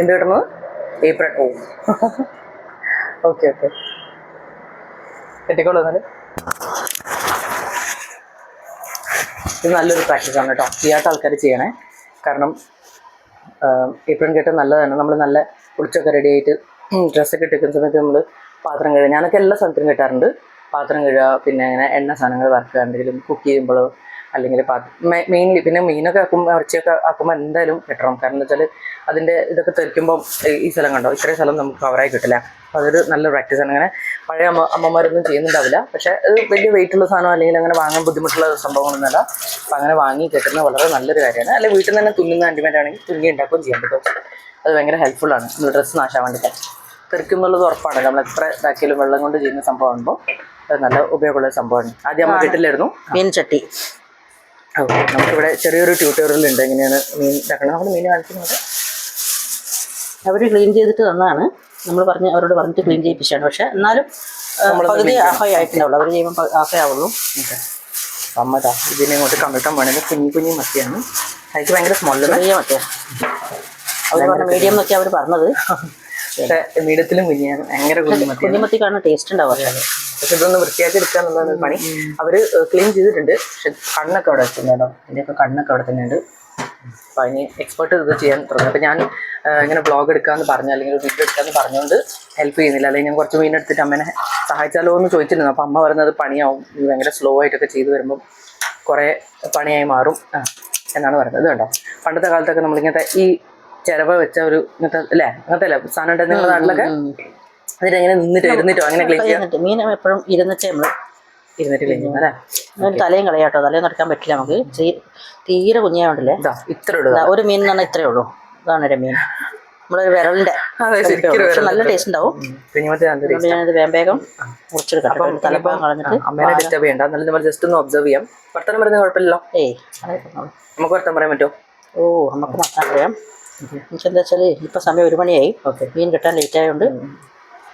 എന്ത് കിട്ടുന്നത്? ഏപ്രിൽ. ഓ okay okay, കെട്ടിക്കോളൂ എന്നാല്. ഇത് നല്ലൊരു പ്രാക്ടീസാണ് കേട്ടോ, ചെയ്യാത്ത ആൾക്കാർ ചെയ്യണേ. കാരണം ഏപ്രിൽ കെട്ട് നല്ലതാണ്. നമ്മൾ നല്ല കുളിച്ചൊക്കെ റെഡി ആയിട്ട് ഡ്രസ്സൊക്കെ ഇട്ടിരിക്കുന്ന സമയത്ത് നമ്മൾ പാത്രം കഴുകുക. ഞാനൊക്കെ എല്ലാ സ്ഥലത്തും കെട്ടാറുണ്ട്. പാത്രം കഴുകുക, പിന്നെ അങ്ങനെ എണ്ണ സാധനങ്ങൾ വറുക്കുക, എന്തെങ്കിലും കുക്ക് ചെയ്യുമ്പോഴോ അല്ലെങ്കിൽ മെയിൻലി പിന്നെ മീനൊക്കെ ആക്കുമ്പോൾ ഇറച്ചിയൊക്കെ ആക്കുമ്പോൾ എന്തായാലും കെട്ടണം. കാരണം എന്താ വെച്ചാൽ അതിൻ്റെ ഇതൊക്കെ തെറിക്കുമ്പോൾ ഈ സ്ഥലം കണ്ടോ, ഇത്രയും സ്ഥലം നമുക്ക് കവറായി കിട്ടില്ല. അപ്പോൾ അതൊരു നല്ല പ്രാക്ടീസാണ്. അങ്ങനെ പഴയ അമ്മമാരൊന്നും ചെയ്യുന്നുണ്ടാവില്ല. പക്ഷേ അത് വലിയ വെയിറ്റുള്ള സാധനം അല്ലെങ്കിൽ അങ്ങനെ വാങ്ങാൻ ബുദ്ധിമുട്ടുള്ള സംഭവങ്ങളൊന്നുമല്ല. അപ്പോൾ അങ്ങനെ വാങ്ങി കെട്ടുന്നത് വളരെ നല്ലൊരു കാര്യമാണ്. അല്ലെങ്കിൽ വീട്ടിൽ നിന്ന് തന്നെ തുന്നുന്ന ആൻറ്റിമാരാണെങ്കിൽ തുന്നി ഉണ്ടാക്കുകയും ചെയ്യാൻ പറ്റും. അത് ഭയങ്കര ഹെൽപ്ഫുള്ളാണ് ഡ്രസ്സ് നാശാൻ വേണ്ടിയിട്ട്. തെറിക്കും എന്നുള്ളത് ഉറപ്പാണ്. നമ്മൾ എത്ര ഇതാക്കിയാലും വെള്ളം കൊണ്ട് ചെയ്യുന്ന സംഭവമാകുമ്പോൾ അത് നല്ല ഉപയോഗമുള്ള സംഭവമാണ്. ആദ്യം നമ്മൾ കെട്ടില്ലായിരുന്നു മീൻ ചട്ടി. നമുക്കിവിടെ ചെറിയൊരു ട്യൂട്ടോറിയൽ ഉണ്ട് എങ്ങനെയാണ് മീൻ ഇതാക്കണം. നമ്മൾ മീൻ കാണിക്കുന്നത് അവർ ക്ലീൻ ചെയ്തിട്ട് തന്നതാണ്. നമ്മൾ അവരോട് പറഞ്ഞിട്ട് ക്ലീൻ ചെയ്യിപ്പിച്ചാണ്. പക്ഷെ എന്നാലും പകുതി ഹാഫായി ആയിട്ടുണ്ടാവുള്ളൂ. അവർ ചെയ്യുമ്പോൾ ഹാഫേ ആവുള്ളൂ. അമ്മതാ ഇതിനെ ഇങ്ങോട്ട് കമിഴ്ത്താൻ വേണമെങ്കിൽ കുഞ്ഞു കുഞ്ഞു മത്തിയാണ്. എനിക്ക് ഭയങ്കര സ്മോളിൽ ചെറിയ മത്തിയാണ്. അവർ പറഞ്ഞ മീഡിയം എന്നൊക്കെ അവർ പറഞ്ഞത്. പക്ഷേ മീഡിയത്തിലും കുഞ്ഞിയാണ്. ഭയങ്കര കുഞ്ഞുമത്തി കാണുന്ന ടേസ്റ്റ് ഉണ്ടാവും. പക്ഷെ ഇതൊന്ന് വൃത്തിയാക്കി എടുക്കുക എന്നുള്ളതാണ് പണി. അവർ ക്ലീൻ ചെയ്തിട്ടുണ്ട്. പക്ഷെ കണ്ണൊക്കെ അവിടെ വെച്ചിട്ടുണ്ടോ, ഇതിൻ്റെയൊക്കെ കണ്ണൊക്കെ അവിടെ തന്നെയുണ്ട്. അപ്പോൾ അതിന് എക്സ്പേർട്ട് ഇത് ചെയ്യാൻ തുടങ്ങി. അപ്പോൾ ഞാൻ ഇങ്ങനെ വ്ളോഗ് എടുക്കാമെന്ന് പറഞ്ഞു, അല്ലെങ്കിൽ വീഡിയോ എടുക്കാമെന്ന് പറഞ്ഞുകൊണ്ട് ഹെൽപ്പ് ചെയ്യുന്നില്ല. അല്ലെങ്കിൽ ഞാൻ കുറച്ച് മീൻ എടുത്തിട്ട് അമ്മേനെ സഹായിച്ചാലോ എന്ന് ചോദിച്ചിരുന്നു. അപ്പോൾ അമ്മ പറയുന്നത് പണിയാവും, ഭയങ്കര സ്ലോ ആയിട്ടൊക്കെ ചെയ്ത് വരുമ്പം കുറേ പണിയായി മാറും എന്നാണ് പറയുന്നത്. ഇത് കണ്ടോ, പണ്ടത്തെ കാലത്തൊക്കെ നമ്മളിങ്ങനത്തെ ഈ ചിരവ വെച്ച ഒരു ഇങ്ങനത്തെ അല്ലേ, അങ്ങനത്തെ അല്ലേ സാധനം ഉണ്ട് നിങ്ങളുടെ നാട്ടിലൊക്കെ. അതിന് എങ്ങനെ ഇരുന്നിട്ടോ അങ്ങനെ ക്ലീൻ ചെയ്യാം? മീൻ എപ്പോഴും ഇരുന്നിട്ടേ നമ്മൾ ക്ലീൻ ചെയ്യും അല്ലേ. തലയും കളയാട്ടോ, തലയും നടക്കാൻ പറ്റില്ല നമുക്ക്. തീരെ കുഞ്ഞായോണ്ടല്ലേ ഇത്ര ഒരു മീൻ എന്ന് പറഞ്ഞാൽ ഇത്രയേ ഉള്ളൂ. ഇതാണ് ഒരു മീൻ, നമ്മളൊരു വിരലിന്റെ. നല്ല ടേസ്റ്റ് ഉണ്ടാവും. ഞാനത് വേഗം മുറിച്ചെടുക്കാം. തലഭാഗം കളഞ്ഞിട്ട് അമ്മേനെ ഡിസ്റ്റർബ് ചെയ്യണ്ട. എന്നാലും നമ്മൾ ജസ്റ്റ് ഒന്ന് ഒബ്സർവ് ചെയ്യാം. വർത്തമാനം പറയുന്നത് കുഴപ്പമില്ലല്ലോ. നമുക്ക് വർത്തമാനം പറയാൻ പറ്റുമോ? ഓ, നമുക്ക് വർത്തമാനം പറയാം. എനിക്കെന്താ വെച്ചാൽ ഇപ്പം സമയം 1 മണിയായി. മീൻ കിട്ടാൻ ലേറ്റ് ആയതുകൊണ്ട്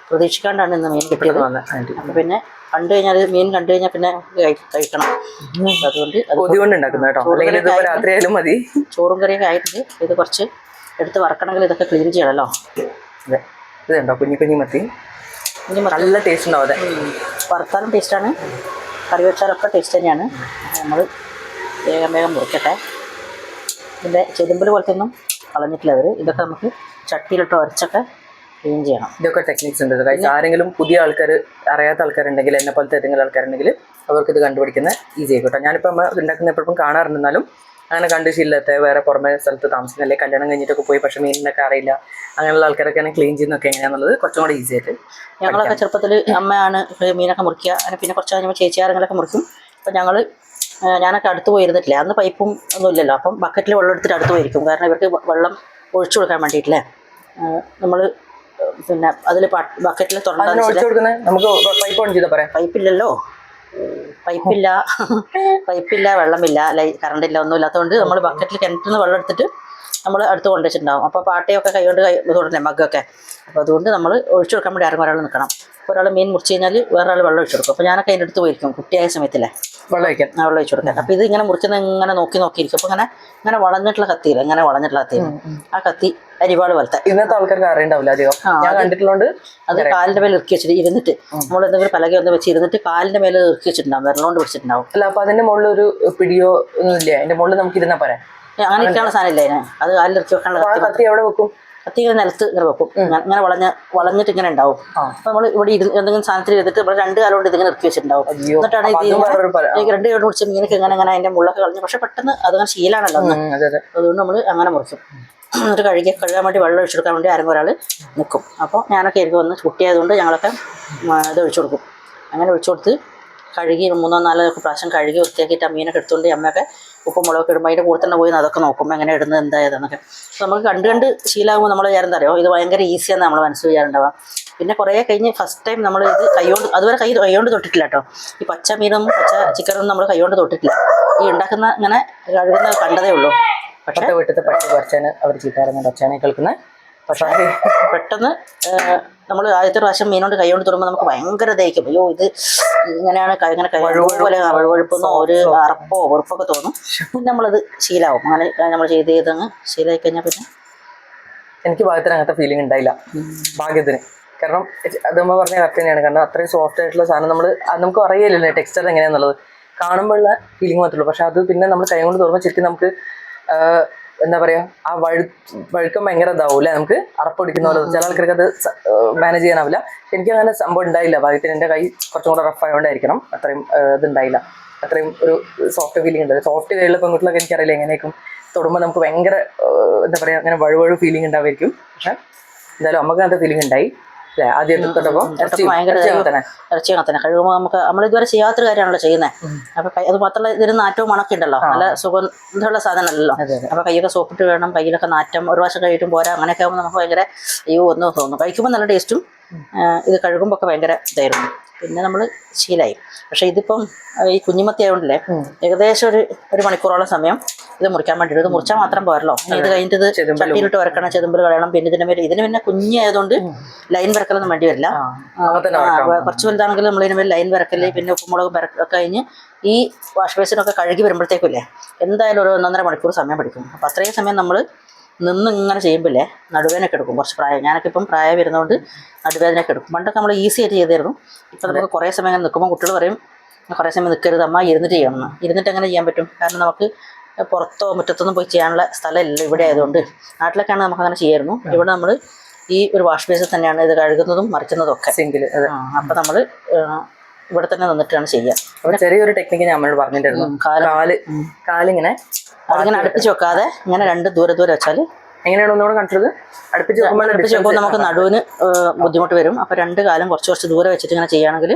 പ്രതീക്ഷിക്കാണ്ടാണ് ഇന്ന് മീൻ കിട്ടിയത്. അപ്പം പിന്നെ മീൻ കണ്ടു കഴിഞ്ഞാൽ പിന്നെ കഴിക്കണം. അതുകൊണ്ട് ചോറും കറിയൊക്കെ ആയിട്ടുണ്ട്. ഇത് കുറച്ച് എടുത്ത് വറക്കണമെങ്കിൽ ഇതൊക്കെ ക്ലീൻ ചെയ്യണമല്ലോ. ഇതുണ്ടോ കുഞ്ഞു കുഞ്ഞു മത്തി, നല്ല ടേസ്റ്റ് ഉണ്ടാവും. അതെ, വറുത്താലും ടേസ്റ്റാണ്, കറി വെച്ചാലൊക്കെ ടേസ്റ്റ് തന്നെയാണ്. നമ്മൾ വേഗം മുറിക്കട്ടെ. ഇതിൻ്റെ ചെതുമ്പൽ പോലത്തെ ഒന്നും കളഞ്ഞിട്ടില്ല അവർ. ഇതൊക്കെ നമുക്ക് ചട്ടിയിലിട്ട് ഉരച്ചൊക്കെ ക്ലീൻ ചെയ്യണം. ഇതൊക്കെ ടെക്നിക്സ് ഉണ്ട്. ആരെങ്കിലും പുതിയ ആൾക്കാർ, അറിയാത്ത ആൾക്കാരുണ്ടെങ്കിൽ, എന്നെ പോലത്തെ ഏതെങ്കിലും ആൾക്കാരുണ്ടെങ്കിൽ അവർക്കിത് കണ്ടുപിടിക്കുന്ന ഈസി ആയിക്കോട്ടെ. ഞാനിപ്പോൾ അമ്മ ഉണ്ടാക്കുന്ന എപ്പോഴും കാണാറുണ്ടെന്നാലും അങ്ങനെ കണ്ടുശീലത്തെ വേറെ പുറമെ സ്ഥലത്ത് താമസിക്കുന്ന, അല്ലെങ്കിൽ കല്യാണം കഴിഞ്ഞിട്ടൊക്കെ പോയി പക്ഷേ മീനിനൊക്കെ അറിയില്ല, അങ്ങനെയുള്ള ആൾക്കാരൊക്കെയാണ് ക്ലീൻ ചെയ്യുന്നതൊക്കെ എങ്ങനെയാണെന്നുള്ളത് കുറച്ചും കൂടെ ഈസി ആയിട്ട്. ഞങ്ങളൊക്കെ ചെറുപ്പത്തിൽ അമ്മയാണ് മീനൊക്കെ മുറിക്കുക. അങ്ങനെ പിന്നെ കുറച്ച് കഴിയുമ്പോൾ ചേച്ചിയാരെങ്കിലൊക്കെ മുറിക്കും. അപ്പം ഞാനൊക്കെ അടുത്ത് പോയിരുന്നിട്ടില്ല. അന്ന് പൈപ്പും ഒന്നും ഇല്ലല്ലോ. അപ്പം ബക്കറ്റിൽ വെള്ളം എടുത്തിട്ട് അടുത്ത് പോയിരിക്കും. കാരണം ഇവർക്ക് വെള്ളം ഒഴിച്ചു കൊടുക്കാൻ വേണ്ടിയിട്ടില്ലേ. നമ്മൾ പിന്നെ അതിൽ ബക്കറ്റിൽ പൈപ്പില്ലല്ലോ, പൈപ്പില്ല, വെള്ളമില്ല, കറണ്ടില്ല, ഒന്നും ഇല്ലാത്തതുകൊണ്ട് നമ്മൾ ബക്കറ്റിൽ കിണറ്റിൽ നിന്ന് വെള്ളം എടുത്തിട്ട് നമ്മൾ അടുത്ത് കൊണ്ടുവച്ചിട്ടുണ്ടാവും. അപ്പോൾ പാട്ടയൊക്കെ കൈകൊണ്ട് തൊടണ്ടേ മഗ്ഗൊക്കെ. അപ്പോൾ അതുകൊണ്ട് നമ്മൾ ഒഴിച്ചു കൊടുക്കാൻ വേണ്ടി ആരും ഒരാൾ നിൽക്കണം. അപ്പോൾ ഒരാൾ മീൻ മുറിച്ച് കഴിഞ്ഞാൽ വേറൊരാൾ വെള്ളം ഒഴിച്ചു കൊടുക്കും. അപ്പോൾ ഞാനൊക്കെ അതിൻ്റെ അടുത്ത് പോയിരിക്കും കുട്ടിയായ സമയത്തില്ലേ, വെള്ളം ഒഴിച്ചു കൊടുക്കാൻ. അപ്പോൾ ഇത് ഇങ്ങനെ മുറിക്കുന്നത് ഇങ്ങനെ നോക്കിയിരിക്കും. അപ്പോൾ ഇങ്ങനെ വളഞ്ഞിട്ടുള്ള കത്തിയില്ല, ഇങ്ങനെ വളഞ്ഞിട്ടുള്ള കത്തിയില്ല. ആ കത്തി അരിവാൾ പോലത്തെ. ഇന്നത്തെ ആൾക്കാർക്ക് അറിയണ്ടാവില്ല അധികം. ഞാൻ കണ്ടിട്ടുള്ളതുകൊണ്ട് അത് കാലിൻ്റെ മേലെ ഇറക്കി വെച്ചിട്ട് ഇരുന്നിട്ട് നമ്മൾ എന്തെങ്കിലും പലക ഒന്ന് വെച്ച് ഇരുന്നിട്ട് കാലിൻ്റെ മേലെ ഇറക്കി വെച്ചിട്ടുണ്ടാവും, വിരലോണ്ട് പിടിച്ചിട്ടുണ്ടാവും. അല്ല, അപ്പോൾ അതിൻ്റെ മുകളിൽ ഒരു പിടിയോ ഒന്നും ഇല്ല? അതിൻ്റെ മുകളിൽ നമുക്ക് ഇരുന്നാൽ പോരാ? അങ്ങനെ ഇരിക്കാനുള്ള സാധനം ഇല്ല അതിന്. അത് കാലിൽ ഇറക്കി വെക്കാനുള്ള കത്തി എവിടെ വെക്കും? കത്തി ഇങ്ങനെ നിലത്ത് ഇങ്ങനെ വെക്കും. ഇങ്ങനെ വളഞ്ഞിട്ട് ഇങ്ങനെ ഉണ്ടാവും. അപ്പൊ നമ്മൾ ഇവിടെ എന്തെങ്കിലും സാധനത്തിൽ ഇരുന്നിട്ട് നമ്മൾ 2 കാലം കൊണ്ട് ഇതിങ്ങനെ ഇറക്കി വെച്ചിട്ടുണ്ടാവും. എന്നിട്ടാണ് ഇത് 2 കാലം പിടിച്ച് മീനൊക്കെ ഇങ്ങനെ അതിന്റെ മുള്ളൊക്കെ കളഞ്ഞു. പക്ഷെ പെട്ടെന്ന് അതങ്ങനെ ശീലാണല്ലോ. അതുകൊണ്ട് നമ്മൾ അങ്ങനെ മുറിക്കും. എന്നിട്ട് കഴുകാൻ വേണ്ടി വെള്ളം ഒഴിച്ചു കൊടുക്കാൻ വേണ്ടി ആരെങ്കിലും ഒരാൾ നിൽക്കും. അപ്പോൾ ഞാനൊക്കെ ആയിരിക്കും വന്ന് കുട്ടിയായതുകൊണ്ട് ഞങ്ങളൊക്കെ ഇത് ഒഴിച്ചു കൊടുക്കും. അങ്ങനെ ഒഴിച്ചു കൊടുത്ത് കഴുകി 3-4 പ്രാവശ്യം കഴുകി വൃത്തിയാക്കിയിട്ട് മീനൊക്കെ എടുത്തുകൊണ്ട് അമ്മയൊക്കെ ഉപ്പും മുളകൊക്കെ ഇടുമ്പോൾ അതിൻ്റെ കൂടെ തന്നെ പോയി അതൊക്കെ നോക്കും എങ്ങനെ ഇടുന്നത് എന്തായതെന്നൊക്കെ. അപ്പോൾ നമുക്ക് കണ്ട് ശീലമാകുമ്പോൾ നമ്മൾ വിചാരെന്തറിയോ ഇത് ഭയങ്കര ഈസിയാണെന്ന് നമ്മൾ മനസ്സിൽ വിചാറുണ്ടാവാം. പിന്നെ കുറേ കഴിഞ്ഞ് ഫസ്റ്റ് ടൈം നമ്മൾ ഇത് കൈകൊണ്ട്, അതുവരെ കൈകൊണ്ട് തൊട്ടിട്ടില്ല കേട്ടോ. ഈ പച്ച മീനും പച്ച ചിക്കനൊന്നും നമ്മൾ കൈകൊണ്ട് തൊട്ടിട്ടില്ല. ഈ ഉണ്ടാക്കുന്ന ഇങ്ങനെ കഴുകുന്ന കണ്ടതേ ഉള്ളൂ. പക്ഷേ വീട്ടിലത്തെ പച്ച കുറച്ചാണ് അവർ ചീത്താറുണ്ട് ഒച്ചാനെ കേൾക്കുന്നത്. പക്ഷേ പെട്ടെന്ന് നമ്മൾ ആദ്യത്തെ പ്രാവശ്യം മീനോണ്ട് കൈകൊണ്ട് തൊടുമ്പോൾ നമുക്ക് ഭയങ്കര ദഹിക്കും. അയ്യോ ഇത് ഇങ്ങനെയാണ് ഇങ്ങനെ പോലെ വഴുവഴുപ്പൊന്നോ ഒരു അറപ്പോ വെറുപ്പൊക്കെ തോന്നും. പിന്നെ നമ്മളത് ശീലമാവും. അങ്ങനെ നമ്മൾ ചെയ്തങ്ങ് ശീലമായി കഴിഞ്ഞാൽ പിന്നെ എനിക്ക് ഭാഗത്തിന് അങ്ങനത്തെ ഫീലിംഗ് ഉണ്ടായില്ല ഭാഗ്യത്തിന്. കാരണം അത് നമ്മൾ പറഞ്ഞ കറക്റ്റ് തന്നെയാണ്. കാരണം അത്രയും സോഫ്റ്റ് ആയിട്ടുള്ള സാധനം നമുക്ക് അറിയില്ലല്ലോ ടെക്സ്ചർ എങ്ങനെയാണെന്നുള്ളത്. കാണുമ്പോഴുള്ള ഫീലിംഗ് മാത്രമേ ഉള്ളൂ. പക്ഷെ അത് പിന്നെ നമ്മൾ കൈ കൊണ്ട് തുറക്കുമ്പോൾ ശരിക്കും നമുക്ക് എന്താ പറയുക, ആ വഴുക്കം ഭയങ്കര ഇതാവും അല്ലേ, നമുക്ക് അറപ്പൊടിക്കുന്ന പോലെ. ചില ആൾക്കാർക്ക് അത് മാനേജ് ചെയ്യാനാവില്ല. എനിക്ക് അങ്ങനെ സംഭവം ഉണ്ടായില്ല ഭാഗ്യത്തിന്. എൻ്റെ കൈ കുറച്ചും കൂടെ റഫ് ആയതുകൊണ്ടായിരിക്കണം അത്രയും ഇതുണ്ടായില്ല. അത്രയും ഒരു സോഫ്റ്റ് ഫീലിംഗ് ഉണ്ട്. സോഫ്റ്റ് കൈയുള്ള പെൺകുട്ടികളൊക്കെ എനിക്കറിയില്ല എങ്ങനെയൊക്കെ തൊടുമ്പോൾ നമുക്ക് ഭയങ്കര എന്താ പറയുക, അങ്ങനെ വഴുവഴു ഫീലിംഗ് ഉണ്ടാവുമായിരിക്കും. പക്ഷെ എന്തായാലും നമുക്ക് അങ്ങനത്തെ ഫീലിംഗ് ഉണ്ടായി. ആദ്യം ഭയങ്കര ഇറച്ചി കത്തനെ കഴിയുമ്പോൾ നമുക്ക് നമ്മളിതുവരെ ചെയ്യാത്തൊരു കാര്യമാണല്ലോ ചെയ്യുന്നത്. അപ്പൊ അത് മാത്രമല്ല ഇതിന് നാറ്റവും മണൊക്കെ ഉണ്ടല്ലോ, നല്ല സുഗന്ധമുള്ള സാധനമല്ലല്ലോ. അപ്പൊ കൈയൊക്കെ സോപ്പിട്ട് വേണം, കയ്യിലൊക്കെ നാറ്റം ഒരു പ്രാവശ്യം കഴിയിട്ടും പോരാ. അങ്ങനെയൊക്കെ ആകുമ്പോൾ നമുക്ക് ഭയങ്കര അയ്യോ ഒന്ന് തോന്നും. കഴിക്കുമ്പോൾ നല്ല ടേസ്റ്റും ഇത് കഴുകുമ്പോൾ ഒക്കെ ഭയങ്കര ഇതായിരുന്നു. പിന്നെ നമ്മൾ ശീലമായി. പക്ഷെ ഇതിപ്പം ഈ കുഞ്ഞുമത്തി ആയതുകൊണ്ടല്ലേ ഏകദേശം ഒരു മണിക്കൂറോളം സമയം ഇത് മുറിക്കാൻ വേണ്ടിയിട്ട്. ഇത് മുറിച്ചാൽ മാത്രം പോരല്ലോ, ഇത് കഴിഞ്ഞിട്ട് ഇത് ചട്ടിയിലിട്ട് വരക്കണം, ചെതുമ്പിൽ കളയണം. പിന്നെ ഇതിന് പിന്നെ കുഞ്ഞായതുകൊണ്ട് ലൈൻ വരക്കലൊന്നും വേണ്ടി വരില്ല. കുറച്ച് വലുതാണെങ്കിൽ നമ്മൾ ഇതിന് മേലെ ലൈൻ വരക്കല്, പിന്നെ ഉപ്പുമുളക് വരക്കൊക്കെ കഴിഞ്ഞ് ഈ വാഷ് ബേസിനൊക്കെ കഴുകി വരുമ്പോഴത്തേക്കില്ലേ എന്തായാലും ഒരു 1.5 മണിക്കൂർ സമയം പിടിക്കും. അപ്പം അത്രയും സമയം നമ്മൾ ഇങ്ങനെ ചെയ്യുമ്പോഴേ നടുവേദനയൊക്കെ എടുക്കും. കുറച്ച് പ്രായം, ഞാനൊക്കെ ഇപ്പം പ്രായം വരുന്നതുകൊണ്ട് നടുവേദനയൊക്കെ എടുക്കും. പണ്ടൊക്കെ നമ്മൾ ഈസി ആയിട്ട് ചെയ്തായിരുന്നു. ഇപ്പം നമുക്ക് കുറേ സമയം അങ്ങനെ നിൽക്കുമ്പോൾ കുട്ടികൾ പറയും കുറേ സമയം നിൽക്കരുത് അമ്മ, ഇരുന്നിട്ട് ചെയ്യണമെന്ന്. ഇരുന്നിട്ട് എങ്ങനെ ചെയ്യാൻ പറ്റും? കാരണം നമുക്ക് പുറത്തോ മുറ്റത്തൊന്നും പോയി ചെയ്യാനുള്ള സ്ഥലമില്ല ഇവിടെ ആയതുകൊണ്ട്. നാട്ടിലൊക്കെയാണ് നമുക്കങ്ങനെ ചെയ്യായിരുന്നു. ഇവിടെ നമ്മൾ ഈ ഒരു വാഷ് ബേസിൽ തന്നെയാണ് ഇത് കഴുകുന്നതും മറിക്കുന്നതും ഒക്കെ സിങ്കിൽ. അപ്പം നമ്മൾ ഇവിടെ തന്നെ നിന്നിട്ടാണ് ചെയ്യുക. അവിടെ ചെറിയൊരു ടെക്നിക്ക് ഞാൻ നമ്മളോട് പറഞ്ഞിട്ടുണ്ടായിരുന്നു. കാലിങ്ങനെ അതിങ്ങനെ അടുപ്പിച്ച് വെക്കാതെ ഇങ്ങനെ 2 ദൂരെ വെച്ചാൽ എങ്ങനെയാണ് ഒന്നുകൂടെ കണ്ടത്? അടുപ്പിച്ച് വെക്കുമ്പോൾ നമുക്ക് നടുവിന് ബുദ്ധിമുട്ട് വരും. അപ്പോൾ 2 കാലും കുറച്ച് ദൂരെ വെച്ചിട്ട് ഇങ്ങനെ ചെയ്യുകയാണെങ്കിൽ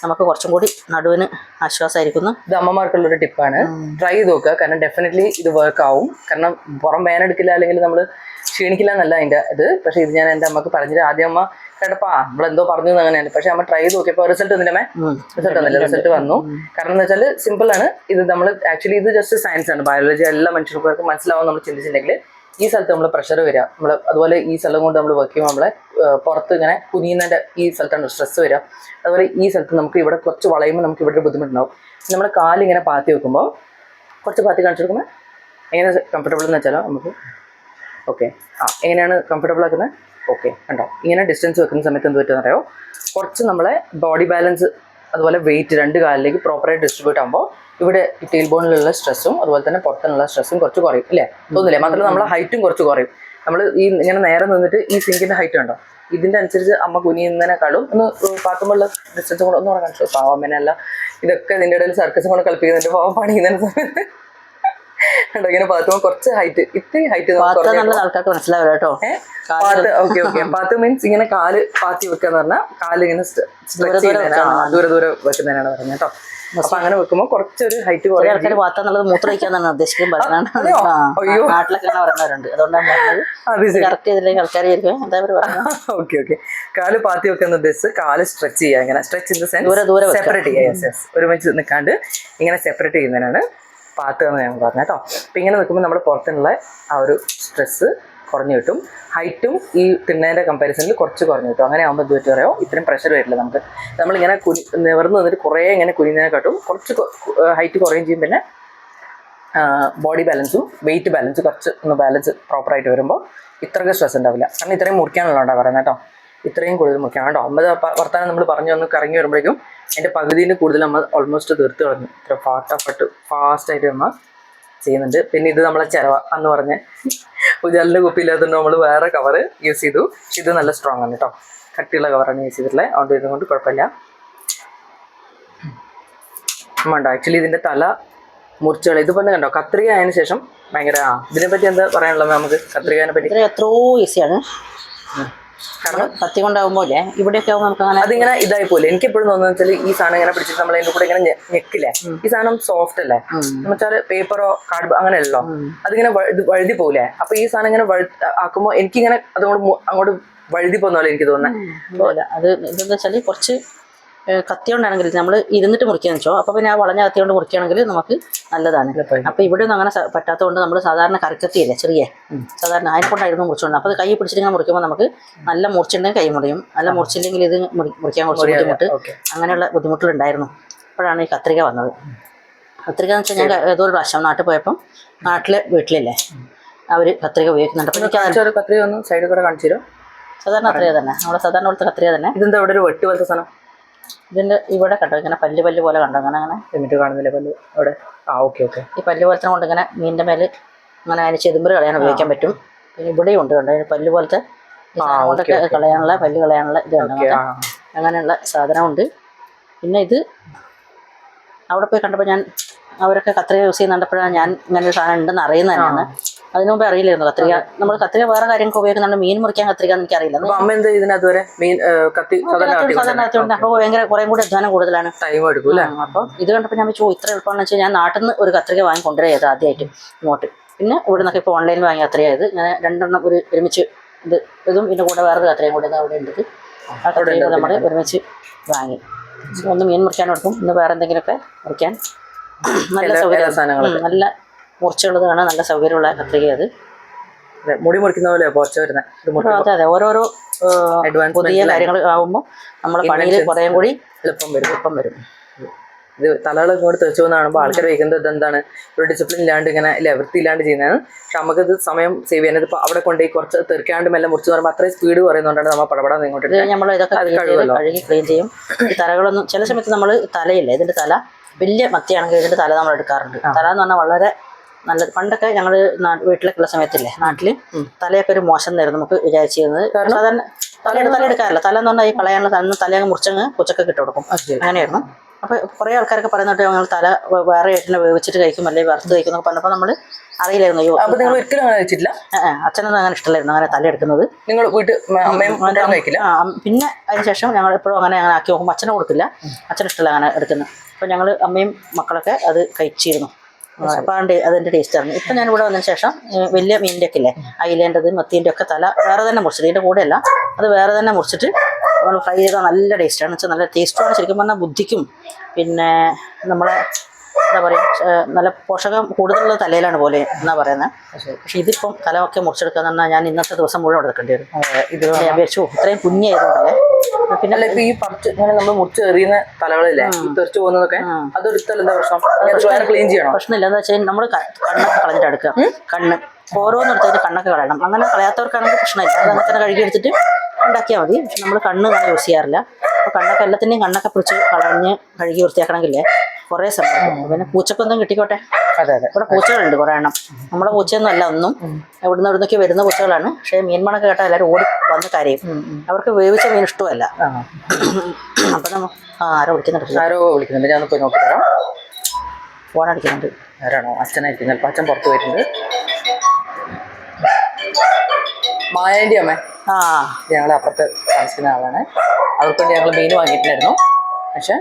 നമുക്ക് കുറച്ചും കൂടി നടുവിന് ആശ്വാസമായിരിക്കുന്നു. ഇത് അമ്മമാർക്കുള്ളൊരു ടിപ്പാണ്, ട്രൈ ചെയ്ത് നോക്കുക. കാരണം ഡെഫിനറ്റ്ലി ഇത് വർക്ക് ആവും. കാരണം പുറം വേനെടുക്കില്ല, അല്ലെങ്കിൽ നമ്മൾ ക്ഷീണിക്കില്ല എന്നല്ല അതിൻ്റെ ഇത്. പക്ഷേ ഇത് ഞാൻ എൻ്റെ അമ്മക്ക് പറഞ്ഞിട്ട് ആദ്യം അമ്മ കേട്ടപ്പാ നമ്മളെന്തോ പറഞ്ഞു അങ്ങനെയാണ്. പക്ഷെ അമ്മ ട്രൈ ചെയ്ത് നോക്കിയപ്പോൾ റിസൾട്ട് ഒന്നില്ലേ, റിസൾട്ട് വന്നില്ല. റിസൾട്ട് വന്നു. കാരണം എന്ന് വെച്ചാൽ സിമ്പിൾ ആണ് ഇത്. നമ്മൾ ആക്ച്വലി ഇത് ജസ്റ്റ് സയൻസ് ആണ്, ബയോളജി. എല്ലാ മനുഷ്യർക്കും മനസ്സിലാവും. നമ്മൾ ചിന്തിച്ചിട്ടുണ്ടെങ്കിൽ ഈ സ്ഥലത്ത് നമ്മൾ പ്രഷർ വരിക, നമ്മൾ അതുപോലെ ഈ സ്ഥലം കൊണ്ട് നമ്മൾ വർക്ക് ചെയ്യുമ്പോൾ നമ്മളെ പുറത്ത് ഇങ്ങനെ കുനിയുന്നതിൻ്റെ ഈ സ്ഥലത്താണ് സ്ട്രെസ് വരിക. അതുപോലെ ഈ സ്ഥലത്ത് നമുക്ക് ഇവിടെ കുറച്ച് വളയുമ്പോൾ നമുക്ക് ഇവിടെ ഒരു ബുദ്ധിമുട്ടുണ്ടാവും. നമ്മൾ കാലിങ്ങനെ പാത്തി വെക്കുമ്പോൾ കുറച്ച് പാത്തി കാണിച്ചു കൊടുക്കുമ്പോൾ എങ്ങനെ കംഫർട്ടബിൾ എന്ന് വെച്ചാലോ നമുക്ക് ഓക്കെ എങ്ങനെയാണ് കംഫർട്ടബിൾ ആക്കുന്നത്? ഓക്കെ കണ്ടോ, ഇങ്ങനെ ഡിസ്റ്റൻസ് വെക്കുന്ന സമയത്ത് എന്ത് പറ്റുമെന്ന് അറിയോ, കുറച്ച് നമ്മളെ ബോഡി ബാലൻസ് അതുപോലെ വെയിറ്റ് 2 കാലിലേക്ക് പ്രോപ്പറായിട്ട് ഡിസ്ട്രിബ്യൂട്ട് ആകുമ്പോൾ ഇവിടെ ടെയിൽ ബോണിലുള്ള സ്ട്രെസ്സും അതുപോലെ തന്നെ പുറത്തുനിന്നുള്ള സ്ട്രെസ്സും കുറച്ച് കുറയും ഇല്ലേ, തോന്നില്ലേ? മാത്രമല്ല നമ്മളെ ഹൈറ്റും കുറച്ച് കുറയും. നമ്മൾ ഈ ഇങ്ങനെ നേരെ നിന്നിട്ട് ഈ സിങ്കിൻ്റെ ഹൈറ്റ് ഉണ്ടോ, ഇതിൻ്റെ അനുസരിച്ച് അമ്മ കുനിയുന്നതിനേക്കാളും ഒന്ന് പാത്തുമ്പോഴുള്ള ഡിസ്റ്റൻസ് കൂടെ ഒന്നും കൂടെ കാണിച്ചു. പാവമ്മേനല്ല, ഇതൊക്കെ ഇതിൻ്റെ ഇടയിൽ സർക്കസും കൊണ്ട് കളിപ്പിക്കുന്നുണ്ട്. പാവം പണിയുന്നതിന് സമയത്ത് കണ്ടോ ഇങ്ങനെ പാത്തുമ്പോൾ കുറച്ച് ഹൈറ്റ്, ഇത്രയും ഹൈറ്റ് ആൾക്കാർക്ക് മനസ്സിലാവില്ല കേട്ടോ. ഓക്കെ പാത്ത് മീൻസ് ഇങ്ങനെ കാല് പാത്തി വെക്കാന്ന് പറഞ്ഞാൽ കാല് ഇങ്ങനെ ദൂരെ വെക്കുന്നതിനാണ് പറഞ്ഞത് കേട്ടോ. അപ്പൊ അങ്ങനെ വെക്കുമ്പോൾ കുറച്ചൊരു ഹൈറ്റ് കുറേ ആൾക്കാർ പാത്തുള്ളത് മൂത്രമൊഴിക്കാന്നാണ് ഉദ്ദേശിക്കുന്നത്. നാട്ടിലൊക്കെ പറയുന്നവരുണ്ട്. അതുകൊണ്ടാണ് ആൾക്കാർ ഓക്കെ കാല് പാത്തി വെക്കുന്ന ഉദ്ദേശിച്ച് കാല് സ്ട്രെച്ച് ചെയ്യുക. ഇങ്ങനെ stretch in the sense separate ചെയ്യുക. ഒരുമിച്ച് നിൽക്കാണ്ട് ഇങ്ങനെ സെപ്പറേറ്റ് ചെയ്യുന്നതിനാണ് പാത്ത് എന്ന് ഞാൻ പറഞ്ഞു കേട്ടോ. അപ്പം ഇങ്ങനെ നിൽക്കുമ്പോൾ നമ്മൾ പുറത്തുനിന്നുള്ള ആ ഒരു സ്ട്രെസ്സ് കുറഞ്ഞു കിട്ടും. ഹൈറ്റും ഈ തിണ്ണേൻ്റെ കമ്പാരിസണിൽ കുറച്ച് കുറഞ്ഞു കിട്ടും. അങ്ങനെ ആകുമ്പോൾ എന്ത് പറ്റും പറയുമോ, ഇത്രയും പ്രഷർ വരില്ല നമുക്ക്. നമ്മളിങ്ങനെ നിവർന്ന് നിന്നിട്ട് കുറേ ഇങ്ങനെ കുനിയുന്നതിനെക്കാട്ടും കുറച്ച് ഹൈറ്റ് കുറയും ചെയ്യും. പിന്നെ ബോഡി ബാലൻസും വെയിറ്റ് ബാലൻസ് കുറച്ച് ഒന്ന് ബാലൻസ് പ്രോപ്പറായിട്ട് വരുമ്പോൾ ഇത്രയ്ക്ക് സ്ട്രെസ് ഉണ്ടാവില്ല. കാരണം ഇത്രയും മുറിക്കാനുള്ളതാണ് പറയുന്നത് കേട്ടോ. ഇത്രയും കൂടുതൽ മുറിക്കാൻ കേട്ടോ. 9 വർത്താനം നമ്മൾ പറഞ്ഞു വന്ന് കറങ്ങി വരുമ്പോഴേക്കും എൻ്റെ പകുതിയിൽ കൂടുതൽ നമ്മൾ ഓൾമോസ്റ്റ് തീർത്ത് കളഞ്ഞു. ഇത്ര ഫാസ്റ്റായിട്ട് നമ്മൾ ചെയ്യുന്നുണ്ട്. പിന്നെ ഇത് നമ്മളെ ചിലവ എന്ന് പറഞ്ഞ് ഉജാലിൻ്റെ കുപ്പിയില്ലാത്തതുകൊണ്ട് നമ്മൾ വേറെ കവറ് യൂസ് ചെയ്തു. ഇത് നല്ല സ്ട്രോങ് ആണ് കേട്ടോ, കട്ടിയുള്ള കവറാണ് യൂസ് ചെയ്തിട്ടുള്ളത്. അതുകൊണ്ട് ഇതുകൊണ്ട് കുഴപ്പമില്ല. ഉണ്ടോ ആക്ച്വലി ഇതിൻ്റെ തല മുറിച്ചുകൾ ഇതുപോലെ കണ്ടോ. കത്രിക ആയതിനു ശേഷം ഭയങ്കര ഇതിനെപ്പറ്റി എന്താ പറയാനുള്ളത് നമുക്ക്? കത്രികനെ പറ്റി എത്രയോ ഈസിയാണ്. കാരണം കത്തി കൊണ്ടാകുമ്പോൾ ഇവിടെയൊക്കെ ആകുമ്പോൾ നമുക്ക് അങ്ങനെ അതിങ്ങനെ ഇതായി പോലെ എനിക്ക് എപ്പോഴും തോന്നുന്നത് വെച്ചാൽ ഈ സാധനം ഇങ്ങനെ പിടിച്ചിട്ട് നമ്മൾ അതിൻ്റെ കൂടെ ഇങ്ങനെ ഞെക്കില്ലേ, ഈ സാധനം സോഫ്റ്റ് അല്ലേ എന്ന് വെച്ചാൽ പേപ്പറോ കാർഡ് അങ്ങനെയല്ലോ, അതിങ്ങനെ വഴുതി പോകില്ലേ. അപ്പൊ ഈ സാധനം ഇങ്ങനെ ആക്കുമ്പോൾ എനിക്കിങ്ങനെ അതുകൊണ്ട് അങ്ങോട്ട് വഴുതി പോകുന്ന പോലെ എനിക്ക് തോന്നുന്നത്. അത് എന്താണെന്ന് വെച്ചാൽ കുറച്ച് കത്തി കൊണ്ടാണെങ്കിൽ നമ്മൾ ഇരുന്നിട്ട് മുറിക്കാന്ന് വെച്ചോ, അപ്പോൾ പിന്നെ ആ വളഞ്ഞ കത്തി കൊണ്ട് മുറിക്കുകയാണെങ്കിൽ നമുക്ക് നല്ലതാണ്. അപ്പോൾ ഇവിടെ ഒന്നും അങ്ങനെ പറ്റാത്തതുകൊണ്ട് നമ്മൾ സാധാരണ കറിക്കത്തിയില്ലേ ചെറിയ സാധാരണ അതിനെ കൊണ്ടായിരുന്നു മുറിച്ചുകൊണ്ട്. അപ്പോൾ അത് കൈ പിടിച്ചിട്ട് ഇങ്ങനെ മുറിക്കുമ്പോൾ നമുക്ക് നല്ല മുറിച്ചിട്ടുണ്ടെങ്കിൽ കൈ മുറിയും, നല്ല മുറിച്ചില്ലെങ്കിൽ ഇത് മുറിക്കാൻ കുറച്ച് ബുദ്ധിമുട്ട്, അങ്ങനെയുള്ള ബുദ്ധിമുട്ടുകളുണ്ടായിരുന്നു. അപ്പോഴാണ് ഈ കത്രിക വന്നത്. കത്രിക എന്ന് വെച്ചാൽ ഞാൻ ഏതോ ഒരു പ്രാവശ്യം നാട്ടിൽ പോയപ്പം നാട്ടിലെ വീട്ടിലില്ലേ അവർ കത്രിക ഉപയോഗിക്കുന്നുണ്ട്. അപ്പോൾ എനിക്ക് കത്രിക ഒന്ന് സൈഡിൽ കൂടെ കാണിച്ചു തരും. സാധാരണ കത്രിക തന്നെ, നമ്മുടെ സാധാരണ പോലത്തെ കത്രിക തന്നെ. ഇതെന്താ ഇവിടെ ഒരു വെട്ട് പോലത്തെ സാധനം? ഇതിൻ്റെ ഇവിടെ കണ്ടോ ഇങ്ങനെ പല്ല് പല്ല് പോലെ കണ്ടോ അങ്ങനെ അങ്ങനെ എന്നിട്ട് കാണുന്നില്ല പല്ല് അവിടെ. Okay okay. ഈ പല്ല് പോലത്തെ കൊണ്ട് ഇങ്ങനെ മീനിൻ്റെ മേല് അങ്ങനെ അതിന് ചെതുമ്പ് കളയാൻ ഉപയോഗിക്കാൻ പറ്റും. പിന്നെ ഇവിടെയും ഉണ്ട് കണ്ടോ പല്ല് പോലത്തെ കൊണ്ടൊക്കെ കളയാനുള്ള പല്ല് കളയാനുള്ള ഇതുണ്ട്. അങ്ങനെയുള്ള സാധനമുണ്ട്. പിന്നെ ഇത് അവിടെ പോയി കണ്ടപ്പോൾ ഞാൻ അവരൊക്കെ കത്രിക യൂസ് ചെയ്യുന്നുണ്ടപ്പോഴാണ് ഞാൻ ഇങ്ങനെ ഒരു സാധനം ഉണ്ടെന്ന് അറിയുന്നത് തന്നെയാണ്. അതിന് മുമ്പ് അറിയില്ലായിരുന്നു കത്രിക. നമ്മൾ കത്രിക വേറെ കാര്യങ്ങൾക്ക് ഉപയോഗിക്കുന്നുണ്ട്, മീൻ മുറിക്കാൻ കത്രിക എനിക്ക് അറിയില്ല. സാധാരണ അപ്പോൾ ഭയങ്കര കുറേ കൂടി അധ്വാനം കൂടുതലാണ്, ടൈം എടുക്കും. അപ്പോൾ ഇത് കണ്ടപ്പോൾ ഞാൻ വെച്ചു ഇത്ര എളുപ്പമാണെന്ന് വെച്ചാൽ ഞാൻ നാട്ടിൽ നിന്ന് ഒരു കത്രിക വാങ്ങി കൊണ്ടുവരിക ആദ്യമായിട്ട് ഇങ്ങോട്ട്. പിന്നെ ഇവിടെ നിന്നൊക്കെ ഇപ്പോൾ ഓൺലൈനിൽ വാങ്ങിയ കത്രിക ഇത് ഞാൻ 2 എണ്ണം ഒരുമിച്ച് ഇതും ഇതിൻ്റെ കൂടെ വേറൊരു കത്രികയും കൂടെ അവിടെ ഉണ്ട്. ആ കത്രിക നമ്മൾ ഒരുമിച്ച് വാങ്ങി. ഒന്ന് മീൻ മുറിക്കാനും എടുക്കും, ഇന്ന് വേറെ എന്തെങ്കിലുമൊക്കെ മുറിക്കാൻ നല്ല സൗകര്യം, നല്ല മുറിച്ചുള്ളതാണ്, നല്ല സൗകര്യമുള്ള കത്രിക അത്. മുടി മുറിക്കുന്ന പോലെ അതെ അതെ, ഓരോരോ പുതിയ കാര്യങ്ങൾ ആകുമ്പോൾ നമ്മുടെ പണിയിൽ കുറേ കൂടി എളുപ്പം വരും. ഇത് തലകൾ ഇങ്ങോട്ട് തെറിച്ചു പോകുന്ന കാണുമ്പോൾ ആൾക്കാർ വയ്ക്കുന്നത് ഇതെന്താണ് ഒരു ഡിസിപ്ലിൻ ഇല്ലാണ്ട് ഇങ്ങനെ വൃത്തി ഇല്ലാണ്ട് ചെയ്യുന്നതാണ്. പക്ഷെ നമുക്കിത് സമയം സേവ് ചെയ്യാൻ ഇപ്പോൾ അവിടെ കൊണ്ടുപോയി കുറച്ച് തെറിക്കാണ്ട് മെല്ലെ മുറിച്ച് പറയുമ്പോൾ അത്രയും സ്പീഡ് പറയുന്നതുകൊണ്ടാണ് നമ്മൾ പടപടാൻ ഇങ്ങോട്ട് നമ്മൾ ഇതൊക്കെ കഴുകി ക്ലീൻ ചെയ്യും. ഈ തലകളൊന്നും ചില സമയത്ത് നമ്മൾ തലയില്ല, ഇതിൻ്റെ തല വലിയ മത്തിയാണെങ്കിൽ ഇതിൻ്റെ തല നമ്മൾ എടുക്കാറുണ്ട്. തല എന്ന് പറഞ്ഞാൽ വളരെ നല്ലത്. പണ്ടൊക്കെ ഞങ്ങൾ വീട്ടിലൊക്കെയുള്ള സമയത്തില്ലേ നാട്ടിൽ തലയൊക്കെ ഒരു മോശം എന്നായിരുന്നു നമുക്ക് വിചാരിച്ചിരുന്നത്. സാധാരണ തല എടുക്കാറില്ല. തല എന്ന് പറഞ്ഞാൽ ഈ കളയാനുള്ള തലയങ്ങ് മുറിച്ചങ്ങ് കൊച്ചൊക്കെ ഇട്ട് കൊടുക്കും, അങ്ങനെയായിരുന്നു. അപ്പോൾ കുറേ ആൾക്കാരൊക്കെ പറയുന്നിട്ട് ഞങ്ങൾ തല വേറെ ഏട്ടിനെ വേവിച്ചിട്ട് കഴിക്കും അല്ലെങ്കിൽ വറുത്ത് കഴിക്കും എന്നൊക്കെ പറഞ്ഞപ്പോൾ നമ്മൾ അറിയില്ലായിരുന്നു. അച്ഛനൊന്നും അങ്ങനെ ഇഷ്ടമല്ലായിരുന്നു അങ്ങനെ തല എടുക്കുന്നത്. പിന്നെ അതിനുശേഷം ഞങ്ങൾ എപ്പോഴും അങ്ങനെ ആക്കി നോക്കുമ്പോൾ അച്ഛനെ കൊടുക്കില്ല, അച്ഛന് ഇഷ്ടമല്ല അങ്ങനെ എടുക്കുന്നത്. അപ്പോൾ ഞങ്ങൾ അമ്മയും മക്കളൊക്കെ അത് കഴിച്ചിരുന്നു. അപ്പോൾ അതിൻ്റെ ടേസ്റ്റ് ആയിരുന്നു. ഇപ്പം ഞാൻ ഇവിടെ വന്നതിന് ശേഷം വലിയ മീനിൻ്റെ ഒക്കെ ഇല്ലേ, അയിലേൻ്റെത് മത്തീൻ്റെ ഒക്കെ തല വേറെ തന്നെ മുറിച്ചത്, ഇതിൻ്റെ കൂടെയല്ല അത് വേറെ തന്നെ മുറിച്ചിട്ട് നമ്മൾ ഫ്രൈ ചെയ്താൽ നല്ല ടേസ്റ്റാണ്. വെച്ചാൽ നല്ല ടേസ്റ്റുമാണ് ശരിക്കും പറഞ്ഞാൽ ബുദ്ധിക്കും. പിന്നെ നമ്മളെ എന്താ പറയുക, നല്ല പോഷകം കൂടുതലുള്ള തലയിലാണ് പോലെ എന്നാ പറയുന്നത്. പക്ഷെ ഇതിപ്പം തല ഒക്കെ മുറിച്ചെടുക്കുക എന്ന് പറഞ്ഞാൽ ഞാൻ ഇന്നത്തെ ദിവസം മുഴുവൻ എടുക്കേണ്ടി വരും. ഇത് ഞാൻ വിചാരിച്ചു ഇത്രയും കുഞ്ഞായതുകൊണ്ടല്ലേ. പിന്നെ ഇപ്പൊ ഈ ഇങ്ങനെ നമ്മൾ മുറിച്ച് എറിയുന്ന തലകളില്ലേ തെറിച്ചു പോകുന്നതൊക്കെ അതൊരുത്തൽ എന്താ പ്രശ്നം? ക്ലീൻ ചെയ്യണം. പ്രശ്നമില്ല, എന്താ വെച്ചാൽ നമ്മൾ കണ്ണൊക്കെ കളഞ്ഞിട്ട് എടുക്കുക. കണ്ണ് ഓരോന്നെടുത്തിട്ട് കണ്ണൊക്കെ കളയണം. അങ്ങനെ കളയാത്തവർക്കാണെങ്കിൽ പ്രശ്നമില്ല, അത് അങ്ങനെ തന്നെ കഴുകി എടുത്തിട്ട് ഉണ്ടാക്കിയാൽ മതി. പക്ഷെ നമ്മൾ കണ്ണ് യൂസ് ചെയ്യാറില്ല. അപ്പോൾ കണ്ണൊക്കെ എല്ലാത്തിൻ്റെയും കണ്ണൊക്കെ പിടിച്ച് കളഞ്ഞ് കഴുകി വൃത്തിയാക്കണമെങ്കിലേ കുറേ സമയം. പിന്നെ പൂച്ചക്കൊന്നും കിട്ടിക്കോട്ടെ. അതെ അതെ, ഇവിടെ പൂച്ചകളുണ്ട് കുറേ എണ്ണം. നമ്മുടെ പൂച്ചയൊന്നും അല്ല, ഒന്നും എവിടുന്നൊക്കെ വരുന്ന പൂച്ചകളാണ്. പക്ഷേ മീൻ മണക്ക് കേട്ടാൽ എല്ലാവരും ഓടി വന്ന് കരയും. അവർക്ക് വേവിച്ച മീൻ ഇഷ്ടമല്ല. അപ്പം നമ്മൾ ആരോ വിളിക്കുന്നുണ്ട്, ഞാൻ പോയി നോക്കി തരാം. ഫോൺ അടിക്കുന്നുണ്ട്. ആരാണോ? അച്ഛനായിരിക്കും, ചിലപ്പോൾ അച്ഛൻ പുറത്ത് പോയിട്ടുണ്ട്. മായേൻ്റെ അമ്മ ഞങ്ങൾ അപ്പുറത്ത് താമസിക്കുന്ന ആളാണ്. അവർക്ക് വേണ്ടി ഞങ്ങൾ മീൻ വാങ്ങിയിട്ടുണ്ടായിരുന്നു, പക്ഷെ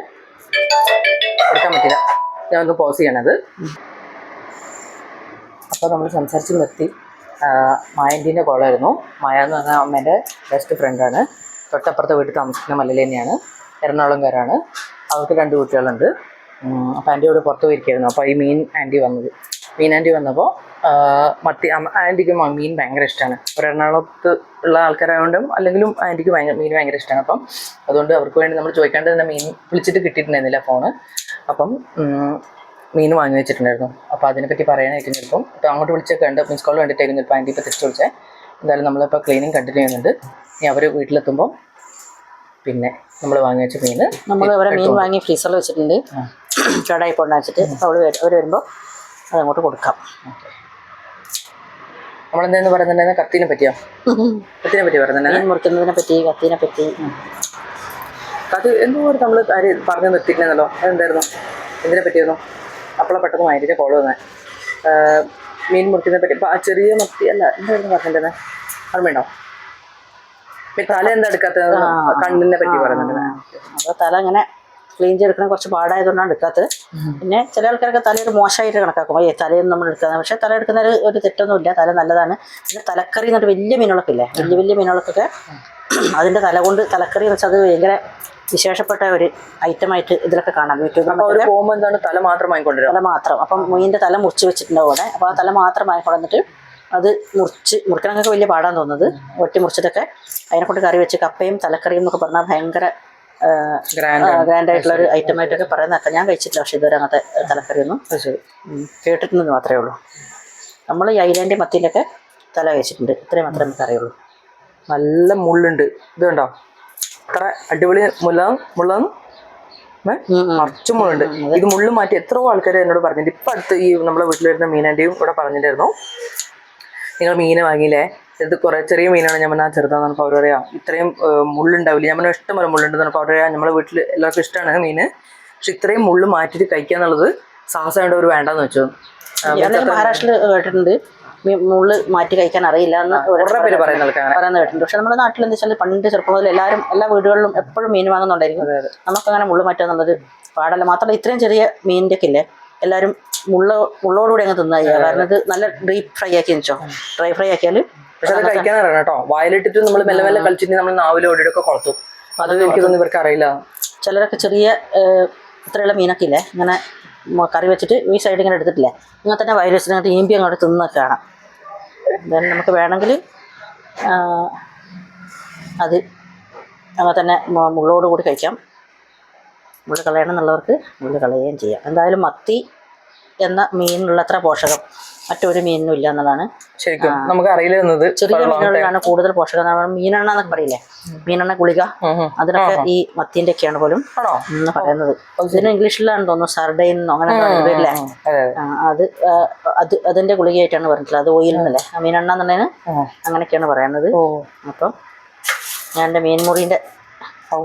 എടുക്കാൻ പറ്റില്ല. ഞങ്ങൾക്ക് പോസ് ചെയ്യണത്. അപ്പോൾ നമ്മൾ സംസാരിച്ച് നിർത്തി. മായൻ്റീൻ്റെ കോളായിരുന്നു. മായ എന്ന് പറഞ്ഞാൽ അമ്മേൻ്റെ ബെസ്റ്റ് ഫ്രണ്ടാണ്. തൊട്ടപ്പുറത്തെ വീട്ടിൽ താമസിക്കുന്ന മലയിൽ തന്നെയാണ്, എറണാകുളംകാരാണ്. അവർക്ക് 2 കുട്ടികളുണ്ട്. അപ്പോൾ ആൻറ്റിയോട് പുറത്ത് പോയിരിക്കുകയായിരുന്നു. അപ്പോൾ ഈ മീൻ ആൻറ്റി വന്നപ്പോൾ ആൻറ്റിക്ക് മീൻ ഭയങ്കര ഇഷ്ടമാണ്. ഒരു എറണാകുളത്ത് ഉള്ള ആൾക്കാരായതുകൊണ്ടും അല്ലെങ്കിലും ആൻറ്റിക്ക് മീൻ ഭയങ്കര ഇഷ്ടമാണ്. അപ്പം അതുകൊണ്ട് അവർക്ക് വേണ്ടി നമ്മൾ ചോദിക്കാണ്ട് തന്നെ മീൻ വിളിച്ചിട്ട് കിട്ടിയിട്ടുണ്ടായിരുന്നില്ല ഫോണ്. അപ്പം മീൻ വാങ്ങി വെച്ചിട്ടുണ്ടായിരുന്നു. അപ്പോൾ അതിനെപ്പറ്റി പറയാനായിരിക്കും ചിലപ്പം. അപ്പോൾ അങ്ങോട്ട് വിളിച്ചൊക്കെ ഉണ്ട്, മിസ് കോൾ കണ്ടിട്ടായിരുന്നു ചിലപ്പോൾ ആൻറ്റി ഇപ്പോൾ തിരിച്ച് വിളിച്ചത്. എന്തായാലും നമ്മളിപ്പോൾ ക്ലീനിങ് കണ്ടിന്യൂ ചെയ്യുന്നുണ്ട്. ഇനി അവർ വീട്ടിലെത്തുമ്പോൾ പിന്നെ നമ്മൾ വാങ്ങി വെച്ച മീൻ അവരെ മീൻ വാങ്ങി ഫ്രീസറിൽ വെച്ചിട്ടുണ്ട്. ചൂടായി കൊണ്ടുവച്ചിട്ട് അവർ വരുമ്പോൾ അതങ്ങോട്ട് കൊടുക്കാം. നമ്മളെന്താന്ന് പറയുന്നുണ്ടായിരുന്ന കത്തിനെ പറ്റി പറയുന്നുണ്ടായിരുന്നു. മുറിക്കുന്നതിനെ പറ്റി, കത്തിനെ പറ്റി. കത്തി എന്തോ നമ്മൾ കാര്യം പറഞ്ഞു നിർത്തിയിട്ടുണ്ടല്ലോ, അതെന്തായിരുന്നു? എന്തിനെ പറ്റിയായിരുന്നു? അപ്പോഴാണ് പെട്ടെന്ന് മൈൻഡിൻ്റെ കോള് വന്നേ. മീൻ മുറിക്കുന്നതിനെ പറ്റി. അപ്പോൾ ആ ചെറിയ മത്തി അല്ല, എന്തായിരുന്നു പറഞ്ഞിട്ടുണ്ടായിരുന്നത്? ഓർമ്മയുണ്ടോ? തല എന്താ എടുക്കാത്തത്? കണ്ണിനെ പറ്റി പറയുന്നുണ്ട്. അപ്പോൾ തല ഇങ്ങനെ ക്ലീൻ ചെയ്തെടുക്കണം കുറച്ച് പാടായതുകൊണ്ടാണ് എടുക്കാത്തത്. പിന്നെ ചില ആൾക്കാരൊക്കെ തലയൊരു മോശമായിട്ട് കണക്കാക്കും, തലയൊന്നും നമ്മൾ എടുക്കുന്നത്. പക്ഷേ തല എടുക്കുന്നതിൽ ഒരു തെറ്റൊന്നുമില്ല, തല നല്ലതാണ്. പിന്നെ തലക്കറി എന്നിട്ട് വലിയ മീനുകളൊക്കെ ഇല്ലേ, വലിയ മീനുകൾക്കൊക്കെ അതിൻ്റെ തല കൊണ്ട് തലക്കറി എന്ന് വെച്ചാൽ അത് ഭയങ്കര വിശേഷപ്പെട്ട ഒരു ഐറ്റമായിട്ട് ഇതിലൊക്കെ കാണാം യൂട്യൂബിൽ. പോകുമ്പോൾ എന്താണ് തല മാത്രം വാങ്ങിക്കൊണ്ടുവരും? തല മാത്രം. അപ്പം മീനിൻ്റെ തല മുറിച്ച് വെച്ചിട്ടുണ്ടാവും അവിടെ. അപ്പോൾ ആ തല മാത്രം വാങ്ങിക്കൊണ്ടിട്ട് അത് മുറിക്കണമെന്നൊക്കെ വലിയ പാടാന്ന് തോന്നുന്നത്. വെട്ടി മുറിച്ചിട്ടൊക്കെ അതിനെക്കൊണ്ട് കറി വെച്ച് കപ്പയും തലക്കറിയും എന്നൊക്കെ പറഞ്ഞാൽ ഭയങ്കര ഗ്രാൻഡായിട്ടുള്ളൊരു ഐറ്റമായിട്ടൊക്കെ പറയുന്നതൊക്കെ ഞാൻ കഴിച്ചിട്ടില്ല. പക്ഷേ ഇതുവരെ അങ്ങനത്തെ തലക്കറിയൊന്നും കേട്ടിട്ടുണ്ടെന്ന് മാത്രമേ ഉള്ളൂ. നമ്മൾ ഈ അയിലേൻ്റെ മത്തിയിലൊക്കെ തല കഴിച്ചിട്ടുണ്ട്. ഇത്രയും മാത്രമേ നമുക്ക് അറിയുള്ളൂ. നല്ല മുള്ളുണ്ട്. ഇത് കണ്ടോ അത്ര അടിപൊളി മുള്ളാന്ന് മറച്ചു മുള്ളുണ്ട്. ഇത് മുള്ളു മാറ്റി എത്രയോ ആൾക്കാർ എന്നോട് പറഞ്ഞിട്ട് ഇപ്പം അടുത്ത് ഈ നമ്മളെ വീട്ടിൽ വരുന്ന മീനാൻ്റെയും ഇവിടെ പറഞ്ഞിട്ടുണ്ടായിരുന്നു, നിങ്ങൾ മീൻ വാങ്ങിയില്ലേ, ഇത് കുറേ ചെറിയ മീനാണ്. ഞാൻ പറഞ്ഞാൽ ചെറുതാന്ന് പറഞ്ഞപ്പോൾ അവർ പറയാം ഇത്രയും മുള്ളുണ്ടാവില്ല. ഞാൻ പറഞ്ഞാൽ ഇഷ്ടം പോലെ മുള്ളുണ്ടെന്ന് പറഞ്ഞപ്പോൾ അവർ പറയാം നമ്മളെ വീട്ടിൽ എല്ലാവർക്കും ഇഷ്ടമാണ് മീൻ, പക്ഷെ ഇത്രയും മുള്ളു മാറ്റിയിട്ട് കഴിക്കുക എന്നുള്ളത് സാഹസമായിട്ട് അവർ വേണ്ടെന്ന് വെച്ചു. മഹാരാഷ്ട്രയിൽ കേട്ടിട്ടുണ്ട് മുള്ള് മാറ്റി കഴിക്കാൻ അറിയില്ല എന്ന് കുറേ പേര് പറയുന്നത് കേട്ടിട്ടുണ്ട്. പക്ഷെ നമ്മുടെ നാട്ടിൽ എന്താ വെച്ചാൽ പണ്ട് ചെറുപ്പം മുതൽ എല്ലാവരും എല്ലാ വീടുകളിലും എപ്പോഴും മീൻ വാങ്ങുന്നുണ്ടായിരിക്കും. നമുക്കങ്ങനെ മുള്ളു മാറ്റുക എന്നുള്ളത് പാടല്ല. മാത്രമല്ല ഇത്രയും ചെറിയ മീനിൻ്റെ ഒക്കെ ഇല്ലേ എല്ലാവരും മുള്ളോടുകൂടി അങ്ങ് തിന്നാ ചെയ്യുക. കാരണം ഇത് നല്ല ഡീപ്പ് ഫ്രൈ ആക്കി വെച്ചോ, ഡ്രൈ ഫ്രൈ ആക്കിയാൽ പക്ഷെ അത് കഴിക്കാനറിയണം കേട്ടോ. വായിലിട്ടിട്ട് നമ്മൾ മെല്ലെ മെല്ലെ കളിച്ചിട്ട് നമ്മൾ നാവിലോടിയൊക്കെ കൊളത്തും. അത് എനിക്കൊന്നും ഇവർക്ക് അറിയില്ല. ചിലരൊക്കെ ചെറിയ ഇത്രയുള്ള മീനൊക്കെ ഇല്ലേ ഇങ്ങനെ കറി വെച്ചിട്ട് ഈ സൈഡ് ഇങ്ങനെ എടുത്തിട്ടില്ലേ ഇങ്ങനെ തന്നെ വയൽ വെച്ചിട്ട് ഈമ്പി അങ്ങോട്ട് തിന്നൊക്കെ കാണാം. then നമുക്ക് വേണമെങ്കിൽ അത് അങ്ങനെ തന്നെ മുള്ളോട് കൂടി കഴിക്കാം. മുള്ള് കളയണം എന്നുള്ളവർക്ക് മുള്ള് കളയുകയും ചെയ്യാം. എന്തായാലും മത്തി എന്ന മീനിനുള്ളത്ര പോഷകം മറ്റൊരു മീനിനും ഇല്ല എന്നതാണ് ശരിക്കും നമുക്ക് അറിയില്ല. ചെറിയ മീനുകളിലാണ് കൂടുതൽ പോഷകം. മീനെണ്ണ എന്നൊക്കെ പറയില്ലേ, മീനെണ്ണ ഗുളിക, അതിനൊക്കെ ഈ മത്തിന്റെ ഒക്കെയാണ് പോലും എന്ന് പറയുന്നത്. ഇതിന് ഇംഗ്ലീഷിലാണ് തോന്നുന്നു സർഡൈൻ എന്നോ അങ്ങനെ പേരില്ലേ, അതിന്റെ ഗുളികയായിട്ടാണ് പറഞ്ഞിട്ടുള്ളത്. അത് ഓയിൽ എന്നല്ലേ, മീനെണ്ണ എന്നുള്ളതിന് അങ്ങനെയൊക്കെയാണ് പറയുന്നത്. അപ്പം ഞാൻ എൻ്റെ മീൻ മുറിന്റെ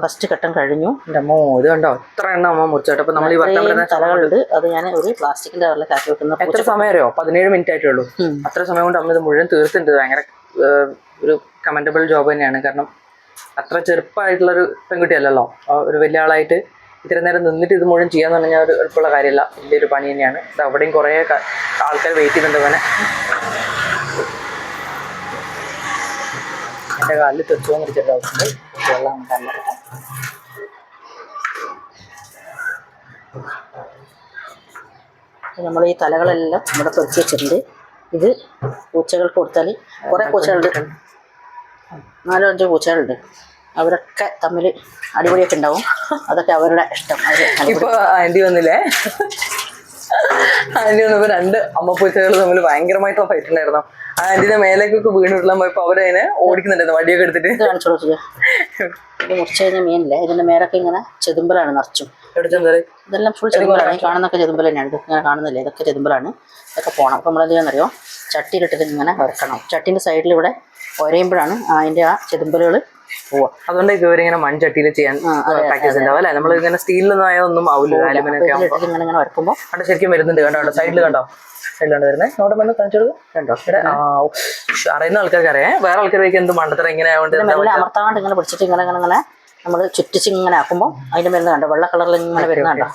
ഫസ്റ്റ് ഘട്ടം കഴിഞ്ഞു. ഇത് കണ്ടോ ഇത്ര എണ്ണ അമ്മ മുറിച്ചോട്ടെ. അപ്പൊ നമ്മൾ ഈ തലകളുണ്ട്, അത് ഞാൻ ഒരു പ്ലാസ്റ്റിക്കിന്റെ കവറിലേക്ക് ആക്കി വെക്കുന്ന. എത്ര സമയം അറിയോ? 17 മിനിറ്റ് ആയിട്ടേ ഉള്ളൂ. അത്ര സമയം കൊണ്ട് അമ്മ ഇത് മുഴുവൻ തീർത്തിട്ടുണ്ട്. ഭയങ്കര ഒരു കമന്റബിൾ ജോബ് തന്നെയാണ്. കാരണം അത്ര ചെറുപ്പമായിട്ടുള്ളൊരു പെൺകുട്ടിയല്ലല്ലോ, ഒരു വലിയ ആളായിട്ട് ഇത്രയും നേരം നിന്നിട്ട് ഇത് മുഴുവൻ ചെയ്യാന്ന് പറഞ്ഞാൽ ഒരു എളുപ്പമുള്ള കാര്യമല്ല, വലിയൊരു പണി തന്നെയാണ്. ഇത് അവിടെയും കുറേ ആൾക്കാർ വെയിറ്റ് ചെയ്യുന്നുണ്ട്. അങ്ങനെ എൻ്റെ കാലിൽ തെറിച്ചു വന്നിരിച്ചിട്ടുണ്ട്. വെള്ളം കല്ലറ നമ്മൾ ഈ തലകളെല്ലാം ഇവിടെ പൊരിച്ച് വെച്ചിട്ടുണ്ട്. ഇത് പൂച്ചകൾക്ക് കൊടുത്താൽ കുറേ പൂച്ചകളുണ്ട്, 4-5 പൂച്ചകളുണ്ട്. അവരൊക്കെ തമ്മിൽ അടിപൊളിയൊക്കെ ഉണ്ടാവും. അതൊക്കെ അവരുടെ ഇഷ്ടം. ഇപ്പൊ ആൻറ്റി വന്നില്ലേ, ആൻറ്റി വന്നപ്പോൾ 2 അമ്മപ്പൂച്ചകൾ തമ്മിൽ ഭയങ്കരമായിട്ടുള്ള ഫൈറ്റ് ഉണ്ടായിരുന്നു. ആ ആൻറ്റിന്റെ മേലേക്കൊക്കെ വീണിട്ടുള്ള പോയപ്പോ അവരതിനെ ഓടിക്കുന്നുണ്ടായിരുന്നു വടിയൊക്കെ എടുത്തിട്ട്. ഇത് കാണിച്ചു കൊടുക്കുക. ഇത് മുറിച്ച് കഴിഞ്ഞ മീനില്ലേ, ഇതിന്റെ മേലൊക്കെ ഇങ്ങനെ ചെതുമ്പലാണ് നിറച്ചും. ഇതെല്ലാം ഫുൾ ചെതുമ്പലാണ്. കാണുന്നൊക്കെ ചെതുമ്പൽ തന്നെയാണ്. ഇത് ഇങ്ങനെ കാണുന്നില്ലേ, ഇതൊക്കെ ചെതുമ്പലാണ്. ഇതൊക്കെ പോകണം. അപ്പം നമ്മളെന്ത് ചെയ്യാന്നറിയോ, ചട്ടിയിലിട്ടിട്ട് ഇങ്ങനെ വരക്കണം. ചട്ടീൻ്റെ സൈഡിൽ ഇവിടെ ഒരയുമ്പോഴാണ് അതിൻ്റെ ആ ചെതുമ്പലുകൾ പോവാ. അതുകൊണ്ട് ഇവരിങ്ങനെ മൺചട്ടിയിൽ ചെയ്യാൻ പ്രാക്ടീസ് ഉണ്ടാവും അല്ലേ. നമ്മൾ ഇങ്ങനെ സ്റ്റീലിലൊന്നും ആയാൽ ഒന്നും ആവില്ല. ഇങ്ങനെ വരക്കുമ്പോൾ അവിടെ ശരിക്കും വരുന്നുണ്ട്. കണ്ടോ സൈഡിൽ കണ്ടോ, സൈഡിലാണ് വരുന്നത്. അവിടെ വന്ന് കാണിച്ചു കൊടുക്കും. കണ്ടോ ഇവിടെ അറിയുന്ന ആൾക്കാർക്ക് അറിയാം. വേറെ ആൾക്കാർക്ക് എന്ത് മണ്ടത്തരം ഇങ്ങനെ ആയതുകൊണ്ട് അമർത്താണ്ട് ഇങ്ങനെ പിടിച്ചിട്ട് ഇങ്ങനെ നമ്മൾ ചുറ്റിച്ച് ഇങ്ങനെ ആക്കുമ്പോൾ അതിൻ്റെ മരുന്ന് കണ്ടോ വെള്ള കളറിൽ ഇങ്ങനെ വരുന്നുണ്ടോ.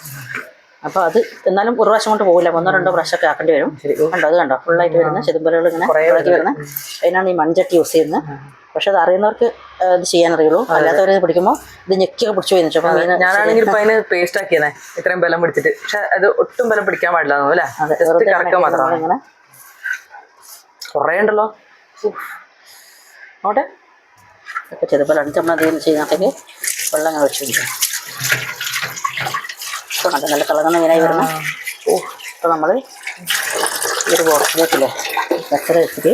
അപ്പോൾ അത് എന്നാലും ഒരു പ്രാവശ്യം കൊണ്ട് പോകില്ല, 1-2 പ്രാവശ്യമൊക്കെ ആക്കേണ്ടി വരും. കണ്ടോ അത് കണ്ടോ ഫുള്ളായിട്ട് വരുന്ന ചെതുമ്പലുകൾ ഇങ്ങനെ ഇളക്കി വരുന്നത്. അതിനാണ് ഈ മൺചട്ടി യൂസ് ചെയ്യുന്നത്. പക്ഷെ അത് അറിയുന്നവർക്ക് ഇത് ചെയ്യാൻ അറിയുള്ളൂ. അല്ലാത്തവരെ പിടിക്കുമ്പോൾ ഇത് ഞെക്കിയൊക്കെ പിടിച്ചു പോയി. ഞാനാണെങ്കിൽ ഇപ്പൊ അതിന് പേസ്റ്റ് ആക്കിയേ ഇത്രയും ബലം പിടിച്ചിട്ട്. പക്ഷെ അത് ഒട്ടും ബലം പിടിക്കാൻ പാടില്ല അല്ലേ, കറക്കാൻ മാത്രമാണ്. ഇങ്ങനെ കുറേ ഉണ്ടല്ലോ നോട്ടെ. ഒക്കെ ചെതുമ്പലാണ്. നമ്മൾ അതിൽ ചെയ്യുന്നതിനകത്തേക്ക് വെള്ളം അങ്ങനെ ഒഴിച്ചു കൊടുക്കും. ഇപ്പം നല്ല നല്ല തിളങ്ങുന്ന മീനായി വരുന്ന. ഇപ്പോൾ നമ്മൾ ഈ ഒരു ബോക്സിലേക്കില്ലേ കച്ചറ വെച്ചിട്ട്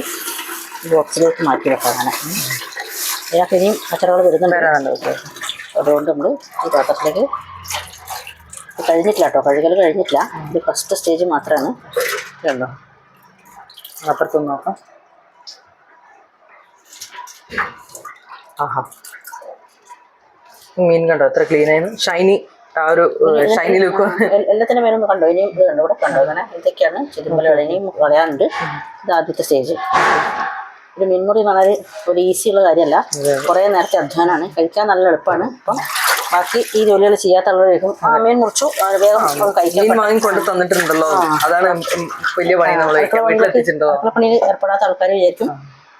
ബോക്സിലേക്ക് മാറ്റി വെക്കാം. അങ്ങനെ അതിനകത്ത് ഇനിയും കച്ചറകൾ വരുന്നുണ്ട്. അതുകൊണ്ട് നമ്മൾ ഈ പാത്രത്തിലേക്ക് കഴിഞ്ഞിട്ടില്ല കേട്ടോ, കഴുകൽ കഴിഞ്ഞിട്ടില്ല. ഇത് ഫസ്റ്റ് സ്റ്റേജ് മാത്രമാണ്. ഇതുണ്ടോ അപ്പുറത്തൊന്ന് നോക്കാം. ആഹാ മീൻ കണ്ടോ എത്ര ക്ലീൻ ആയിരുന്നു, ഷൈനി. ആ ഒരു ഷൈനി ലുക്ക് എല്ലാത്തിനും പേരൊന്നും കണ്ടോ. ഇനിയും ഇത് കണ്ടോ, ഇവിടെ കണ്ടോ. അങ്ങനെ ഇതൊക്കെയാണ് ചെതുമ്പലുകൾ. ഇനിയും കളയാനുണ്ട്. ഇത് ആദ്യത്തെ സ്റ്റേജ്. ഒരു മീൻമുറി വളരെ ഒരു ഈസിയുള്ള കാര്യമല്ല, കുറേ നേരത്തെ അധ്വാനമാണ്. കഴിക്കാൻ നല്ല എളുപ്പമാണ്. അപ്പം ബാക്കി ഈ ജോലികൾ ചെയ്യാത്ത ആളുകളേക്കും ആ മീൻ മുറിച്ചു വേഗം കഴിക്കാൻ വാങ്ങിക്കൊണ്ട് തന്നിട്ടുണ്ടല്ലോ. അതാണ് വലിയ പണി. പണിയിൽ ഏർപ്പെടാത്ത ആൾക്കാർ വിചാരിക്കും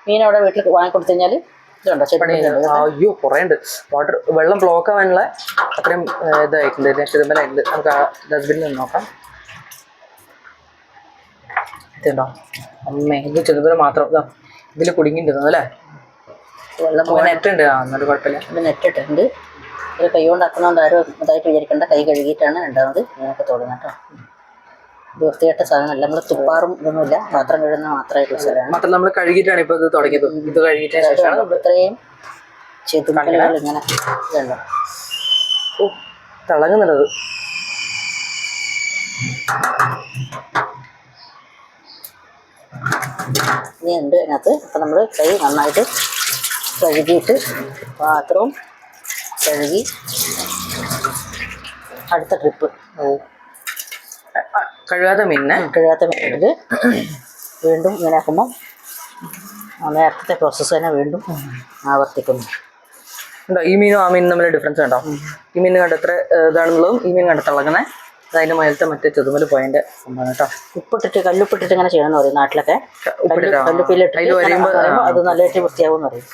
മീൻ അവിടെ വീട്ടിൽ വാങ്ങിക്കൊടുത്തു കഴിഞ്ഞാൽ ഇതുണ്ടോ ചെടി. അയ്യോ കുറേ ഉണ്ട്. വാട്ടർ വെള്ളം ബ്ലോക്ക് ആവാനുള്ള അത്രയും ഇതായിട്ടുണ്ട്, ചെതുമ്പലായിട്ടുണ്ട്. നമുക്ക് ആ ഡസ്റ്റ്ബിനിൽ നിന്ന് നോക്കാം. ഇതുണ്ടോ അമ്മേ, ഇത് ചെതുമ്പല മാത്രം ഇതിൽ കുടുങ്ങിയിട്ടുണ്ടോ അല്ലേ. വെള്ളം നെറ്റുണ്ട്. എന്നിട്ട് കുഴപ്പമില്ല. ഇത് നെറ്റിട്ടുണ്ട്. ഇത് കൈ കൊണ്ടാക്കുന്നതുകൊണ്ട് ആരും ഇതായിട്ട് വിചാരിക്കേണ്ട. കൈ കഴുകിയിട്ടാണ് രണ്ടാമത് ഇങ്ങനെയൊക്കെ തുടങ്ങാം കേട്ടോ. ഇത് വൃത്തിയായിട്ട സാധനമല്ല. നമ്മൾ തുപ്പാറും ഇതൊന്നുമില്ല, പാത്രം കഴുകുന്ന മാത്രമായിട്ടുള്ള സ്ഥലമാണ്. മാത്രം നമ്മൾ കഴുകിയിട്ടാണ് ഇപ്പൊ ഇത് തുടങ്ങിയത്. ഇത് കഴുകിയിട്ട് ശേഷമാണ് ഇത്രയും ചെതുമ്പലുകൾ ഇങ്ങനെ ഇതുണ്ടോ തിളങ്ങുന്നുള്ളത്. ഇനി ഉണ്ട് അതിനകത്ത്. അപ്പം നമ്മൾ കൈ നന്നായിട്ട് കഴുകിയിട്ട് പാത്രവും കഴുകി അടുത്ത ട്രിപ്പ് കഴുകാത്ത മീനിനെ എടുത്തിട്ട് വീണ്ടും ഇങ്ങനെ ആക്കുമ്പോൾ നേരത്തെ പ്രോസസ്സ് തന്നെ വീണ്ടും ആവർത്തിക്കുന്നു. ഉണ്ടോ ഈ മീനും ആ മീനും തമ്മിൽ ഡിഫറൻസ് ഉണ്ടോ? ഈ മീൻ കണ്ട് എത്ര ഇതാണെന്നുള്ളതും ഈ മീൻ കണ്ട് തിളങ്ങുന്നത് അതിന്റെ മേലത്തെ മറ്റേ ചെതുമ്പൽ പോയിന്റ് സംഭവം കേട്ടോ. ഉപ്പിട്ടിട്ട് കല്ലുപ്പിട്ടിട്ട് ഇങ്ങനെ ചെയ്യണമെന്ന് പറയും നാട്ടിലൊക്കെ. കല്ലുപ്പിലിട്ട് അത് നല്ലതായിട്ട് വൃത്തിയാവും എന്ന് പറയും.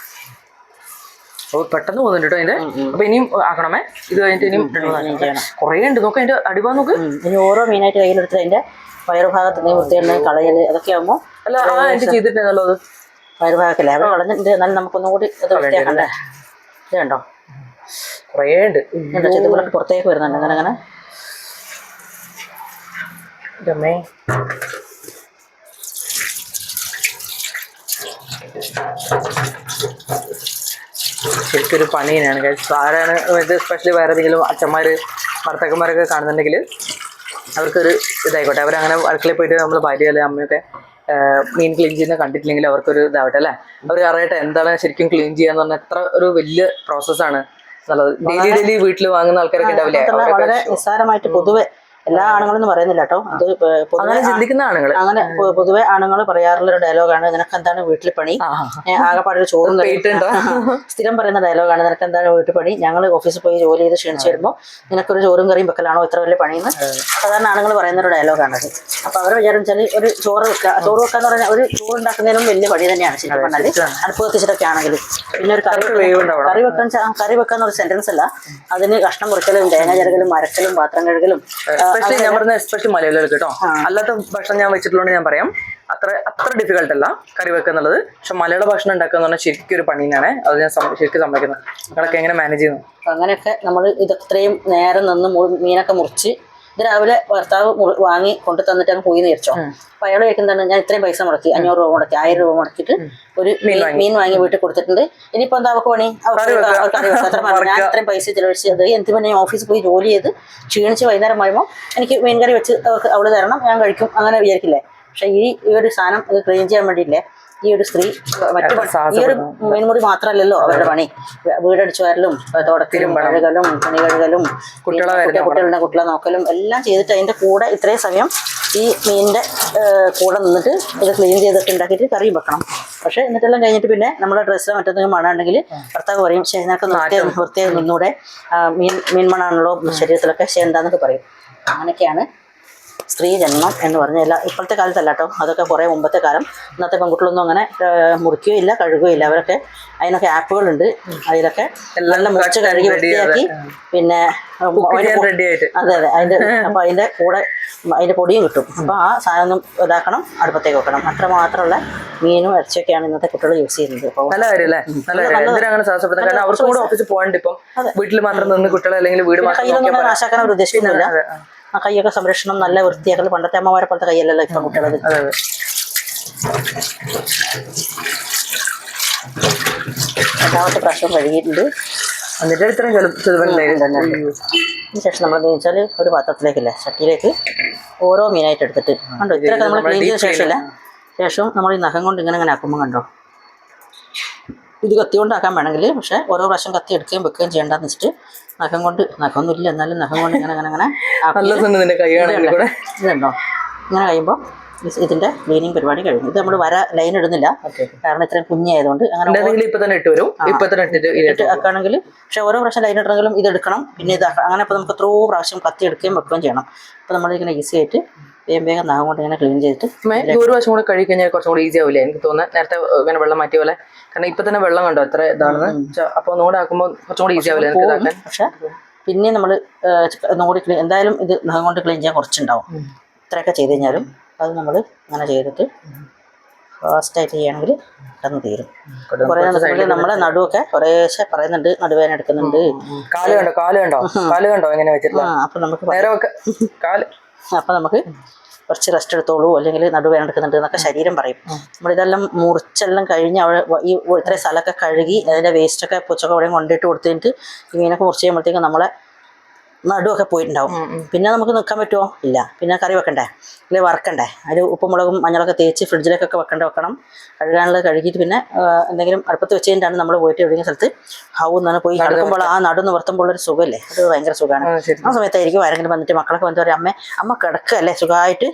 പെട്ടെന്ന് പോകുന്നുണ്ട് കേട്ടോ അതിന്റെ. അപ്പൊ ഇനിയും ആക്കണമേ. ഇത് കഴിഞ്ഞിട്ട് ഇനിയും കുറേ ഉണ്ട്. നോക്ക് അതിന്റെ അടിഭാഗം നോക്ക്. ഇനി ഓരോ മീനായിട്ട് കയ്യിലെടുത്ത് അതിന്റെ വയറുഭാഗത്ത് നീ വൃത്തിയാണ് കളയല് അതൊക്കെ ആകുമ്പോൾ അല്ല എനിക്ക് ചെയ്തിട്ടുണ്ടല്ലോ അത് വയറുഭാഗത്തില്ലേ അവിടെ കളഞ്ഞിട്ട് എന്നാലും നമുക്കൊന്നും കൂടി അത് വൃത്തിയാക്കണ്ടേ. ഇത് കണ്ടോ കുറേ ഉണ്ട്. ചെതുമ്പലൊക്കെ പുറത്തേക്ക് വരുന്നുണ്ട് അങ്ങനെ അങ്ങനെ. ശരിക്കൊരു പണി തന്നെയാണ്. ആരാണ് ഇത് സ്പെഷ്യലി വേറെ ഏതെങ്കിലും അച്ഛന്മാര് ഭർത്താക്കന്മാരൊക്കെ കാണുന്നുണ്ടെങ്കിൽ അവർക്കൊരു ഇതായിക്കോട്ടെ. അവരങ്ങനെ അടുക്കളയിൽ പോയിട്ട് നമ്മൾ ഭാര്യ അല്ലെ അമ്മയൊക്കെ മീൻ ക്ലീൻ ചെയ്യുന്ന കണ്ടിട്ടില്ലെങ്കിൽ അവർക്കൊരു ഇതാവട്ടെ അല്ലേ. അവർ അറിയട്ടെ എന്താണ് ശരിക്കും ക്ലീൻ ചെയ്യാന്ന് പറഞ്ഞാൽ എത്ര ഒരു വലിയ പ്രോസസ്സാണ് എന്നുള്ളത്. ഡെയിലി വീട്ടിൽ വാങ്ങുന്ന ആൾക്കാരൊക്കെ ഉണ്ടാവില്ലേ. വളരെ നിസ്സാരമായിട്ട് പൊതുവെ എല്ലാ ആണുങ്ങളെന്ന് പറയുന്നില്ല കേട്ടോ. അത് അങ്ങനെ ചിന്തിക്കുന്ന ആണുങ്ങൾ അങ്ങനെ പൊതുവെ ആണുങ്ങൾ പറയാറുള്ള ഒരു ഡയലോഗാണ്, നിനക്ക് എന്താണ് വീട്ടിൽ പണി, ആകെപ്പാടൊരു ചോറും സ്ഥിരം പറയുന്ന ഡയലോഗാണ്, നിനക്ക് എന്താണ് വീട്ടിൽ പണി, ഞങ്ങൾ ഓഫീസിൽ പോയി ജോലി ചെയ്ത് ക്ഷണിച്ചു വരുമ്പോൾ നിനക്കൊരു ചോറും കറിയും വെക്കലാണോ ഇത്ര വലിയ പണിയെന്ന് സാധാരണ ആണുങ്ങൾ പറയുന്ന ഒരു ഡയലോഗാണത്. അപ്പൊ അവരെ വിചാരിച്ചാൽ ഒരു ചോറ് വെക്കാന്ന് പറഞ്ഞാൽ ഒരു ചോറ് ഉണ്ടാക്കുന്നതിനും വലിയ പണി തന്നെയാണ് ശരിക്കും പറഞ്ഞാൽ. അടുപ്പ് കത്തിച്ചിട്ടൊക്കെ ആണെങ്കിൽ പിന്നെ ഒരു കറി വെക്കാന്ന് ഒരു സെന്റൻസ് അല്ല, അതിന് കഷ്ണം മുറിക്കലും തേങ്ങ ചിരകലും അരക്കലും പാത്രം കഴുകലും. ഞാൻ പറഞ്ഞ എസ്പെഷ്യലി മലയാളികൾ കേട്ടോ. അല്ലാത്ത ഭക്ഷണം ഞാൻ വെച്ചിട്ടുള്ളത് ഞാൻ പറയാം അത്ര ഡിഫിക്കൽട്ട് അല്ല കറി വെക്കുക എന്നുള്ളത്. പക്ഷെ മലയാള ഭക്ഷണം ഉണ്ടാക്കുക എന്ന് പറഞ്ഞാൽ ശരിക്കും ഒരു പണി തന്നെയാണ്. അത് ഞാൻ ശരിക്കും സമ്മതിക്കുന്നത്. നിങ്ങളൊക്കെ എങ്ങനെ മാനേജ് ചെയ്യുന്നു? അങ്ങനെയൊക്കെ നമ്മൾ ഇത്രയും നേരം നിന്ന് മീനൊക്കെ മുറിച്ച് ഇത് രാവിലെ ഭർത്താവ് വാങ്ങി കൊണ്ടു തന്നിട്ട് അങ്ങ് പോയി നേരിച്ചോ. അപ്പൊ അയാൾ ചോദിക്കുന്നതാണ്, ഞാൻ ഇത്രയും പൈസ മുടക്കി 500 രൂപ മുടക്കി 1000 രൂപ മുടക്കിയിട്ട് ഒരു മീൻ വാങ്ങി വീട്ടിൽ കൊടുത്തിട്ടുണ്ട്. ഇനിയിപ്പോ എന്താ അവർക്ക് പണി? ഞാൻ ഇത്രയും പൈസ ചിലവഴിച്ചത് എന്ത് പിന്നെ ഓഫീസിൽ പോയി ജോലി ചെയ്ത് ക്ഷീണിച്ച് വൈകുന്നേരം വരുമ്പോൾ എനിക്ക് മീൻ കറി വെച്ച് അവള് തരണം, ഞാൻ കഴിക്കും, അങ്ങനെ വിചാരിക്കില്ലേ. പക്ഷെ ഈ ഒരു സാധനം ഇത് ക്ലീൻ ചെയ്യാൻ വേണ്ടിയില്ലേ ഈ ഒരു സ്ത്രീ മറ്റു ഈ ഒരു മീൻമുറി മാത്രമല്ലല്ലോ അവരുടെ പണി. വീടടിച്ചു വരലും തുടക്കലും കഴുകലും തുണി കഴുകലും കുട്ടികളെ നോക്കലും എല്ലാം ചെയ്തിട്ട് അതിന്റെ കൂടെ ഇത്രയും സമയം ഈ മീനിന്റെ കൂടെ നിന്നിട്ട് ഇത് ക്ലീൻ ചെയ്തിട്ട് ഉണ്ടാക്കിയിട്ട് കറിയും വെക്കണം. പക്ഷെ എന്നിട്ടെല്ലാം കഴിഞ്ഞിട്ട് പിന്നെ നമ്മുടെ ഡ്രസ്സിലോ മറ്റെന്തെങ്കിലും മണമുണ്ടെങ്കിൽ ഭർത്താവ് പറയും, ശരി നിനക്ക് വൃത്തിയായി നിന്നൂടെ, മീൻ മണാണല്ലോ ശരീരത്തിലൊക്കെ എന്താന്നൊക്കെ പറയും. അങ്ങനെയൊക്കെയാണ് സ്ത്രീ ജന്മം എന്ന് പറഞ്ഞാൽ ഇപ്പോഴത്തെ കാലത്തല്ല കേട്ടോ, അതൊക്കെ കുറേ മുമ്പത്തെ കാലം. ഇന്നത്തെ പെൺകുട്ടികളൊന്നും അങ്ങനെ മുറിക്കുകയില്ല കഴുകുകയില്ല. അവരൊക്കെ അതിനൊക്കെ ആപ്പുകളുണ്ട്, അതിലൊക്കെ നല്ല മുറിച്ച് കഴുകി വൃത്തിയാക്കി പിന്നെ അതെ അതിൻ്റെ അപ്പോൾ അതിൻ്റെ കൂടെ അതിൻ്റെ പൊടിയും കിട്ടും. അപ്പോൾ ആ സാധനം ഇതാക്കണം, അടുപ്പത്തേക്ക് വെക്കണം. അത്ര മാത്രമുള്ള മീനും ഇറച്ചിയൊക്കെയാണ് ഇന്നത്തെ കുട്ടികൾ യൂസ് ചെയ്യുന്നത്. അപ്പോൾ നല്ല കാര്യമല്ലേ, അവർക്ക് കൂടെ ഓഫീസിൽ പോകണ്ട. ഇപ്പം വീട്ടിൽ മാത്രം നിന്ന് കുട്ടികളെ അല്ലെങ്കിൽ വീട് കയ്യിലൊന്നും നാശാക്കാൻ അവർ ഉദ്ദേശിക്കുന്നില്ല. ആ കൈയൊക്കെ സംരക്ഷണം നല്ല വൃത്തിയാക്കൽ പണ്ടത്തെ അമ്മമാരെ പോലത്തെ കൈയല്ലല്ലോ ഇപ്പം കുട്ടികളത്. രണ്ടാമത്തെ പ്രാവശ്യം കഴുകിയിട്ടുണ്ട്. എന്നിട്ട് ഇത്രയും ശേഷം നമ്മൾ എന്താ വെച്ചാൽ ഒരു പാത്രത്തിലേക്കില്ലേ ചട്ടിയിലേക്ക് ഓരോ മീനായിട്ട് എടുത്തിട്ട് കണ്ടോ, ഇത്രയൊക്കെ നമ്മൾ ക്ലീൻ ചെയ്ത ശേഷമില്ല ശേഷം നമ്മൾ ഈ നഖം കൊണ്ട് ഇങ്ങനെ ആക്കുമ്പോൾ കണ്ടോ, ഇത് കത്തി കൊണ്ടാക്കാൻ വേണമെങ്കിൽ, പക്ഷെ ഓരോ പ്രാവശ്യം കത്തി എടുക്കുകയും വെക്കുകയും ചെയ്യേണ്ടെന്ന് വെച്ചിട്ട് നഖം കൊണ്ട്, നഖമൊന്നും ഇല്ല എന്നാലും നഖം കൊണ്ട് ഇങ്ങനെ ഇതുണ്ടോ ഇങ്ങനെ കഴിയുമ്പോൾ ഇതിന്റെ ക്ലീനിങ് പരിപാടി കഴിഞ്ഞു. ഇത് നമ്മൾ ലൈൻ ഇടുന്നില്ല, കാരണം ഇത്രയും കുഞ്ഞായതുകൊണ്ട് അങ്ങനെ ഇട്ടിട്ട് ആക്കുകയാണെങ്കിൽ. പക്ഷെ ഓരോ പ്രാവശ്യം ലൈൻ ഇടണമെങ്കിലും ഇത് എടുക്കണം, പിന്നെ ഇത് അങ്ങനെ. ഇപ്പോൾ നമുക്ക് എത്രയോ പ്രാവശ്യം കത്തി എടുക്കുകയും വെക്കുകയും ചെയ്യണം. അപ്പോൾ നമ്മളിങ്ങനെ ഈസി ആയിട്ട് വേഗം നഖം കൊണ്ട് ഇങ്ങനെ ക്ലീൻ ചെയ്തിട്ട് ഒരു പ്രാവശ്യം കൂടെ കഴുകി കഴിഞ്ഞാൽ കുറച്ചും കൂടി ഈസി ആവില്ലേ എനിക്ക് തോന്നുന്നത്. നേരത്തെ ഇങ്ങനെ വെള്ളം മാറ്റിയ പോലെ, കാരണം ഇപ്പൊ തന്നെ വെള്ളം കണ്ടോ എത്ര ഇതാണെന്ന്. അപ്പൊ ഒന്നുകൂടെ ആക്കുമ്പോൾ കുറച്ചും കൂടി ഈസി ആവില്ലേ എനിക്ക് ഇതാക്കാൻ. പക്ഷെ പിന്നെ നമ്മൾ ഒന്നുകൂടി എന്തായാലും ഇത് നഖം കൊണ്ട് ക്ലീൻ ചെയ്യാൻ കുറച്ചുണ്ടാവും. ഇത്രയൊക്കെ ചെയ്ത് കഴിഞ്ഞാലും അത് നമ്മൾ അങ്ങനെ ചെയ്തിട്ട് ഫാസ്റ്റായിട്ട് ചെയ്യുകയാണെങ്കിൽ പെട്ടെന്ന് തീരും. കുറേ നമ്മളെ നടുവൊക്കെ കുറേശ്ശെ പറയുന്നുണ്ട്, നടുവേദന എടുക്കുന്നുണ്ട്. കാല് കണ്ടോ എങ്ങനെ വെച്ചിട്ടില്ല. അപ്പം നമുക്ക് കുറച്ച് റെസ്റ്റ് എടുത്തോളൂ, അല്ലെങ്കിൽ നടുവേദന എടുക്കുന്നുണ്ട് എന്നൊക്കെ ശരീരം പറയും. നമ്മളിതെല്ലാം മുറിച്ചെല്ലാം കഴിഞ്ഞ് അവിടെ ഈ ഇത്രയും സ്ഥലമൊക്കെ കഴുകി അതിൻ്റെ വേസ്റ്റൊക്കെ പുച്ചൊക്കെ അവിടെ കൊണ്ടിട്ട് കൊടുത്തിട്ട് ഈ മീനൊക്കെ മുറിച്ച് കഴിയുമ്പോഴത്തേക്കും നമ്മളെ നടുവൊക്കെ പോയിട്ടുണ്ടാവും. പിന്നെ നമുക്ക് നിൽക്കാൻ പറ്റുമോ? ഇല്ല. പിന്നെ കറി വെക്കണ്ടേ, അല്ലെങ്കിൽ വറക്കണ്ടേ, അതിൽ ഉപ്പും മുളകും മഞ്ഞളൊക്കെ തേച്ച് ഫ്രിഡ്ജിലേക്കൊക്കെ വെക്കണം. കഴുകാനുള്ളത് കഴുകിയിട്ട് പിന്നെ എന്തെങ്കിലും അടുപ്പത്ത് വെച്ച് കഴിഞ്ഞിട്ടാണ് നമ്മൾ പോയിട്ട് എവിടെയെങ്കിലും സ്ഥലത്ത് എന്നാണ് പോയി കിടക്കുമ്പോൾ ആ നടു നിവർത്തുമ്പോൾ ഒരു സുഖമല്ലേ, അത് ഭയങ്കര സുഖമാണ്. ആ സമയത്തായിരിക്കും ആരെങ്കിലും വന്നിട്ട് മക്കളൊക്കെ വന്നിട്ട് പറയും അമ്മ കിടക്കല്ലേ സുഖമായിട്ട്.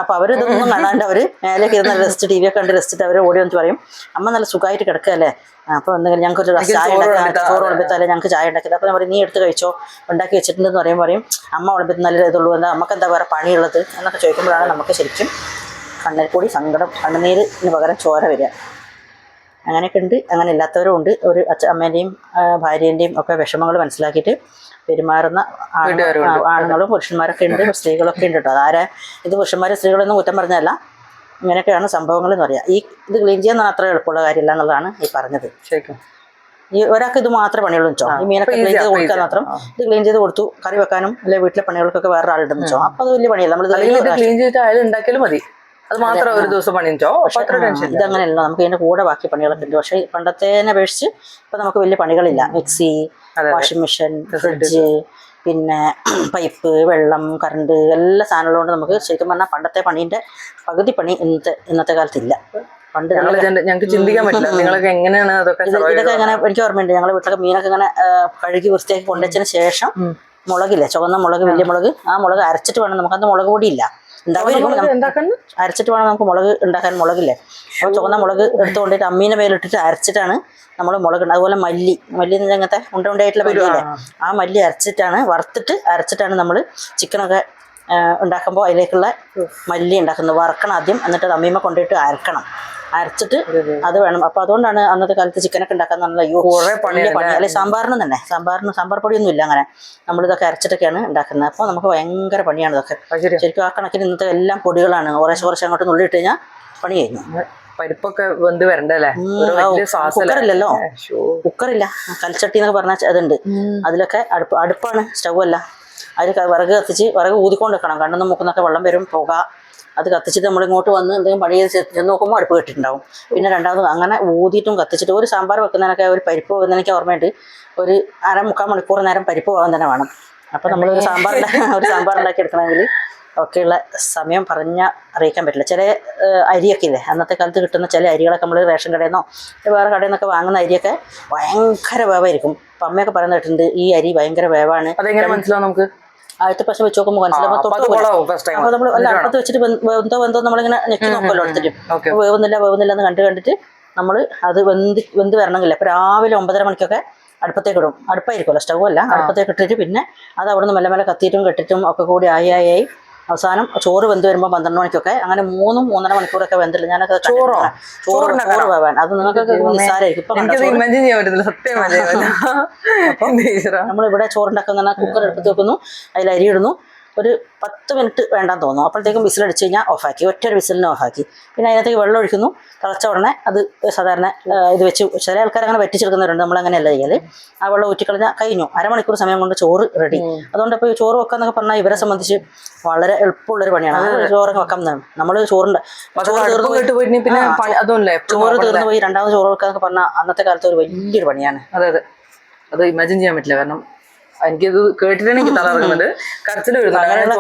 അപ്പോൾ അവരിതൊന്നും കാണാണ്ട് അവർ മേലേക്ക് ഇരുന്ന് റെസ്റ്റ് ടി വി ഒക്കെ കണ്ട് റെസ്റ്റ് അവർ ഓടി വന്നിട്ട് പറയും അമ്മ നല്ല സുഖമായിട്ട് കിടക്കല്ലേ, അപ്പോൾ എന്തെങ്കിലും ഞങ്ങൾക്ക് ഒരു ചായ ഉണ്ടാക്കി ചോറ് വിളമ്പത്താലേ ഞങ്ങൾക്ക് ചായ ഉണ്ടാക്കിയത്. അപ്പോൾ ഞാൻ പറയും നീ എടുത്ത് കഴിച്ചോ, ഉണ്ടാക്കി വെച്ചിട്ടുണ്ടെന്ന് പറയും അമ്മ വിളമ്പത്ത് നല്ല ഇതുള്ളൂ, എന്താ നമുക്ക് എന്താ വേറെ പണിയുള്ളത് എന്നൊക്കെ ചോദിക്കുമ്പോഴാണ് നമുക്ക് ശരിക്കും കണ്ണിൽ കൂടി സങ്കടം, കണ്ണുനീരിന് പകരം ചോര വരിക. അങ്ങനെയൊക്കെ ഉണ്ട്. അങ്ങനെ ഇല്ലാത്തവരും ഉണ്ട്. ഒരു അമ്മേൻ്റെയും ഭാര്യേൻ്റെയും ഒക്കെ വിഷമങ്ങൾ മനസ്സിലാക്കിയിട്ട് പെരുമാറുന്ന ആണുങ്ങളും പുരുഷന്മാരൊക്കെ ഉണ്ട്, സ്ത്രീകളൊക്കെ ഉണ്ട് കേട്ടോ. അതാരെ ഇത് പുരുഷന്മാരും സ്ത്രീകളൊന്നും കുറ്റം പറഞ്ഞതല്ല, ഇങ്ങനെയൊക്കെയാണ് സംഭവങ്ങൾ എന്ന് പറയാം. ഈ ഇത് ക്ലീൻ ചെയ്യാൻ അത്ര എളുപ്പമുള്ള കാര്യമില്ല എന്നുള്ളതാണ് ഈ പറഞ്ഞത്. ശരിക്കും ഈ ഒരാൾക്ക് ഇത് മാത്രമേ പണിയുള്ളൂ വെച്ചോ, ഈ മീനൊക്കെ ക്ലീൻ ചെയ്ത് കൊടുക്കാൻ മാത്രം ഇത് ക്ലീൻ ചെയ്ത് കൊടുത്തു, കറി വെക്കാനും അല്ലെങ്കിൽ വീട്ടിലെ പണികൾക്കൊക്കെ വേറെ ആളുണ്ടെന്ന് വെച്ചോ, അപ്പോൾ അത് വലിയ പണിയല്ല. നമ്മൾ ക്ലീൻ ചെയ്തിട്ട് അയാൾ ഉണ്ടാക്കിയാലും മതി, അത് മാത്രം ഒരു ദിവസം പണിച്ചോ. ഇതങ്ങനെയല്ല, നമുക്ക് ഇതിന്റെ കൂടെ ബാക്കി പണികളൊക്കെ ഉണ്ട്. പക്ഷേ പണ്ടത്തേനെ അപേക്ഷിച്ച് ഇപ്പം നമുക്ക് വലിയ പണികളില്ല. മിക്സി, വാഷിംഗ് മെഷീൻ, ഫ്രിഡ്ജ്, പിന്നെ പൈപ്പ്, വെള്ളം, കറണ്ട്, എല്ലാ സാധനങ്ങളും കൊണ്ട് നമുക്ക് ശരിക്കും പറഞ്ഞാൽ പണ്ടത്തെ പണീൻ്റെ പകുതി പണി ഇന്നത്തെ കാലത്തില്ല. പണ്ട് ഞങ്ങൾക്ക് ചിന്തിക്കാൻ പറ്റില്ല നിങ്ങളൊക്കെ എങ്ങനെയാണ് ഇതൊക്കെ എങ്ങനെ. എനിക്ക് ഓർമ്മയുണ്ട്, ഞങ്ങളുടെ വീട്ടിലൊക്കെ മീനൊക്കെ ഇങ്ങനെ കഴുകി വൃത്തിയാക്കി കൊണ്ടുവച്ചതിന് ശേഷം മുളകില്ലേ, ചുവന്ന മുളക്, വലിയ മുളക്, ആ മുളക് അരച്ചിട്ട് വേണം. നമുക്കന്ന് മുളക് പൊടിയില്ല, അരച്ചിട്ട് വേണം നമുക്ക് മുളക് ഉണ്ടാക്കാൻ. മുളകില്ലേ, അപ്പോൾ ചുവന്ന മുളക് എടുത്തുകൊണ്ടിട്ട് അമ്മീനെ മേലിട്ടിട്ട് അരച്ചിട്ടാണ് നമ്മൾ മുളക്. അതുപോലെ മല്ലി എന്ന് അങ്ങനത്തെ ഉണ്ടായിട്ടുള്ള മല്ലിയില്ലേ, ആ മല്ലി വറുത്തിട്ട് അരച്ചിട്ടാണ് നമ്മൾ ചിക്കനൊക്കെ ഉണ്ടാക്കുമ്പോൾ അതിലേക്കുള്ള മല്ലി ഉണ്ടാക്കുന്നത്. വറക്കണം ആദ്യം, എന്നിട്ട് അത് അമ്മീമ്മ കൊണ്ടിട്ട് അരച്ചിട്ട് അത് വേണം. അപ്പോൾ അതുകൊണ്ടാണ് അന്നത്തെ കാലത്ത് ചിക്കനൊക്കെ ഉണ്ടാക്കാൻ നല്ല പണി. അല്ലെങ്കിൽ സാമ്പാറിനും തന്നെ സാമ്പാർ പൊടിയൊന്നും ഇല്ല, അങ്ങനെ നമ്മളിതൊക്കെ അരച്ചിട്ടൊക്കെയാണ് ഉണ്ടാക്കുന്നത്. അപ്പോൾ നമുക്ക് ഭയങ്കര പണിയാണ് ഇതൊക്കെ. ശരിക്കും ആ കണക്കിന് ഇന്നത്തെ എല്ലാം പൊടികളാണ്. കുറച്ച് അങ്ങോട്ട് നുള്ളിയിട്ട് കഴിഞ്ഞാൽ പണി കഴിഞ്ഞു. പരിപ്പൊക്കെ വെന്ത് വരണ്ടല്ലേ? കുക്കറില്ലല്ലോ, കുക്കറില്ല, കൽച്ചട്ടി എന്നൊക്കെ പറഞ്ഞാൽ അതുണ്ട്. അതിലൊക്കെ അടുപ്പാണ്, സ്റ്റൗ അല്ല. അതിൽ വിറക് കത്തിച്ച് വിറക് ഊതിക്കൊണ്ട് വെക്കണം. കണ്ണൊന്നും മൂക്കുന്നൊക്കെ വെള്ളം വരും, പുക. അത് കത്തിച്ചിട്ട് നമ്മളിങ്ങോട്ട് വന്ന് എന്തെങ്കിലും പണി ചെന്ന് നോക്കുമ്പോൾ അടുപ്പ് കെട്ടിട്ടുണ്ടാവും. പിന്നെ രണ്ടാമത് അങ്ങനെ ഊതിയിട്ടും കത്തിച്ചിട്ട് ഒരു സാമ്പാർ വെക്കുന്നതിനൊക്കെ ഒരു പരിപ്പ് വെക്കുന്നതിനൊക്കെ ഓർമ്മയുണ്ട്. ഒരു 1/4 മണിക്കൂർ നേരം പരിപ്പ് പോകാൻ തന്നെ വേണം. അപ്പോൾ നമ്മൾ ഒരു സാമ്പാർ ഉണ്ടാക്കി എടുക്കണമെങ്കിൽ ഒക്കെയുള്ള സമയം അറിയിക്കാൻ പറ്റില്ല. ചില അരിയൊക്കെ ഇല്ലേ, അന്നത്തെ കാലത്ത് കിട്ടുന്ന ചില അരികളൊക്കെ നമ്മൾ റേഷൻ കടയിൽ നിന്നോ വേറെ കടയിൽ നിന്നൊക്കെ വാങ്ങുന്ന അരിയൊക്കെ ഭയങ്കര വേവായിരിക്കും. അപ്പം അമ്മയൊക്കെ പറയുന്ന കേട്ടിട്ടുണ്ട് ഈ അരി ഭയങ്കര വേവാണ്. അതെങ്ങനെ മനസ്സിലാവും നമുക്ക്? ആദ്യത്തെ പക്ഷെ വെച്ച് നോക്കുമ്പോൾ മനസ്സിലാവും. അപ്പോൾ നമ്മൾ അടുപ്പത്ത് വെച്ചിട്ട് വെന്തോ നമ്മളിങ്ങനെ ഞെക്കി നോക്കുമല്ലോ എടുത്തിട്ട്. വേവുന്നില്ല എന്ന് കണ്ടിട്ട് നമ്മൾ അത് വെന്ത് വരണമെന്നില്ല. അപ്പോൾ രാവിലെ 9:30 മണിക്കൊക്കെ അടുപ്പത്തേക്ക് ഇടും. അടുപ്പായിരിക്കുമല്ലോ, സ്റ്റൗ അല്ല. അടുപ്പത്തേക്ക് ഇട്ടിട്ട് പിന്നെ അത് അവിടെ നിന്ന് മെല്ലെ കത്തിയിട്ടും കെട്ടിട്ടും ഒക്കെ കൂടി ആയി അവസാനം ചോറ് വെന്ത് വരുമ്പോൾ 12 മണിക്കൊക്കെ അങ്ങനെ 3-3.5 മണിക്കൂറൊക്കെ വെന്തില്ല. ഞാനൊക്കെ ചോറ് വേവാൻ അത് നിങ്ങൾക്കൊക്കെ നിസ്സാരമായിരിക്കും. നമ്മളിവിടെ ചോറുണ്ടാക്കുന്ന കുക്കർ എടുത്ത് വെക്കുന്നു, അതിൽ അരി ഇടുന്നു, ഒരു 10 മിനിറ്റ് വേണ്ടാന്ന് തോന്നുന്നു. അപ്പോഴത്തേക്കും വിസിലടിച്ച് കഴിഞ്ഞാൽ ഓഫാക്കി, ഒറ്റൊരു വിസിലിനെ ഓഫാക്കി. പിന്നെ അതിനകത്തേക്ക് വെള്ളം ഒഴിക്കുന്നു, തിളച്ച ഉടനെ അത് സാധാരണ ഇത് വെച്ച് ചില ആൾക്കാർ അങ്ങനെ വെട്ടിച്ചെടുക്കുന്നവരുണ്ട്. നമ്മളങ്ങനെയല്ല ചെയ്യൽ. ആ വെള്ളം ഊറ്റിക്കളഞ്ഞാൽ കഴിഞ്ഞു. 1/2 മണിക്കൂർ സമയം കൊണ്ട് ചോറ് റെഡി. അതുകൊണ്ട് ഇപ്പോൾ ചോറ് വെക്കാന്നൊക്കെ പറഞ്ഞാൽ ഇവരെ സംബന്ധിച്ച് വളരെ എളുപ്പമുള്ളൊരു പണിയാണ്. ചോറൊക്കെ വെക്കാൻ നമ്മൾ ചോറ് തീർന്നു പോയി രണ്ടാമത് ചോറ് വെക്കാന്നൊക്കെ പറഞ്ഞാൽ അന്നത്തെ കാലത്ത് ഒരു വലിയൊരു പണിയാണ്. അതെ, അത് ഇമാജിൻ ചെയ്യാൻ പറ്റില്ല. കാരണം എനിക്കത് കേട്ടിട്ടാണെങ്കിൽ തലറുന്നത് കരച്ചിൽ വരുന്നത്. അങ്ങനെയുള്ള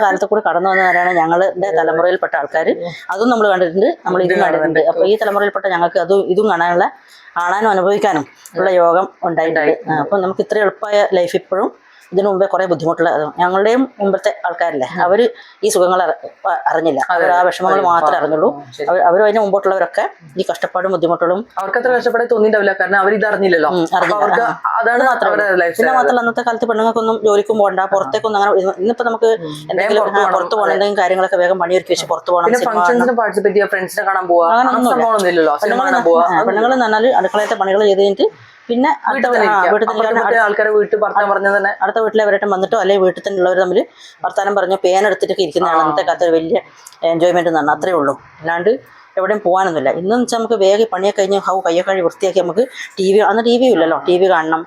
കാലത്ത് കൂടി കടന്നു വന്നവരാണ് ഞങ്ങളുടെ തലമുറയിൽപ്പെട്ട ആൾക്കാർ. അതും നമ്മൾ കണ്ടിട്ടുണ്ട്, നമ്മൾ ഇതും കണ്ടിട്ടുണ്ട്. അപ്പോൾ ഈ തലമുറയിൽപ്പെട്ട ഞങ്ങൾക്ക് ഇതും കാണാനും അനുഭവിക്കാനും ഉള്ള യോഗം ഉണ്ടായിട്ടുണ്ട്. അപ്പം നമുക്ക് ഇത്ര എളുപ്പമായ ലൈഫ് ഇപ്പോഴും ഇതിനു മുമ്പേ കുറേ ബുദ്ധിമുട്ടുള്ള ഞങ്ങളുടെയും മുമ്പത്തെ ആൾക്കാരല്ലേ, അവർ ഈ സുഖങ്ങൾ അറിഞ്ഞില്ല. അവർ ആ വിഷമങ്ങൾ മാത്രമേ അറിഞ്ഞുള്ളൂ. അവർ അതിന് മുമ്പോട്ടുള്ളവരൊക്കെ ഈ കഷ്ടപ്പാടും ബുദ്ധിമുട്ടുകളും അവർക്കത്ര കഷ്ടപ്പാടെ തോന്നിയിട്ടില്ല. കാരണം അവർ ഇത് അറിഞ്ഞില്ലല്ലോ. പിന്നെ മാത്രമല്ല അന്നത്തെ കാലത്ത് പെണ്ണുങ്ങൾക്കൊന്നും ജോലിക്കും പോകണ്ട, പുറത്തേക്കൊന്നും അങ്ങനെ. ഇന്നിപ്പോൾ നമുക്ക് എന്തെങ്കിലും പുറത്ത് പോകണം, എന്തെങ്കിലും കാര്യങ്ങളൊക്കെ വേഗം പണിയൊരുക്കി വെച്ച് പുറത്ത് പോകണം, പെണ്ണുങ്ങൾ എന്ന് പറഞ്ഞാൽ അടുക്കളയത്തെ പണികൾ ചെയ്ത് കഴിഞ്ഞിട്ട് പിന്നെ അടുത്ത വീട്ടിലെ അവരായിട്ട് വന്നിട്ടോ അല്ലെങ്കിൽ വീട്ടിൽ തന്നെ ഉള്ളവർ തമ്മിൽ വർത്താനം പറഞ്ഞോ പേനെടുത്തിട്ടൊക്കെ ഇരിക്കുന്നതാണ് അന്നത്തെ കാലത്ത് വലിയ എൻജോയ്മെന്റ് എന്ന് പറഞ്ഞാൽ. അത്രേ ഉള്ളൂ. അല്ലാണ്ട് എവിടെയും പോകാനൊന്നുമില്ല. ഇന്നെന്ന് വെച്ചാൽ നമുക്ക് വേഗം പണിയൊക്കെ കഴിഞ്ഞ് കയ്യൊക്കെ കഴിഞ്ഞ് വൃത്തിയാക്കി നമുക്ക് അന്ന് ടി വി ഇല്ലല്ലോ, ടി വി കാണണം,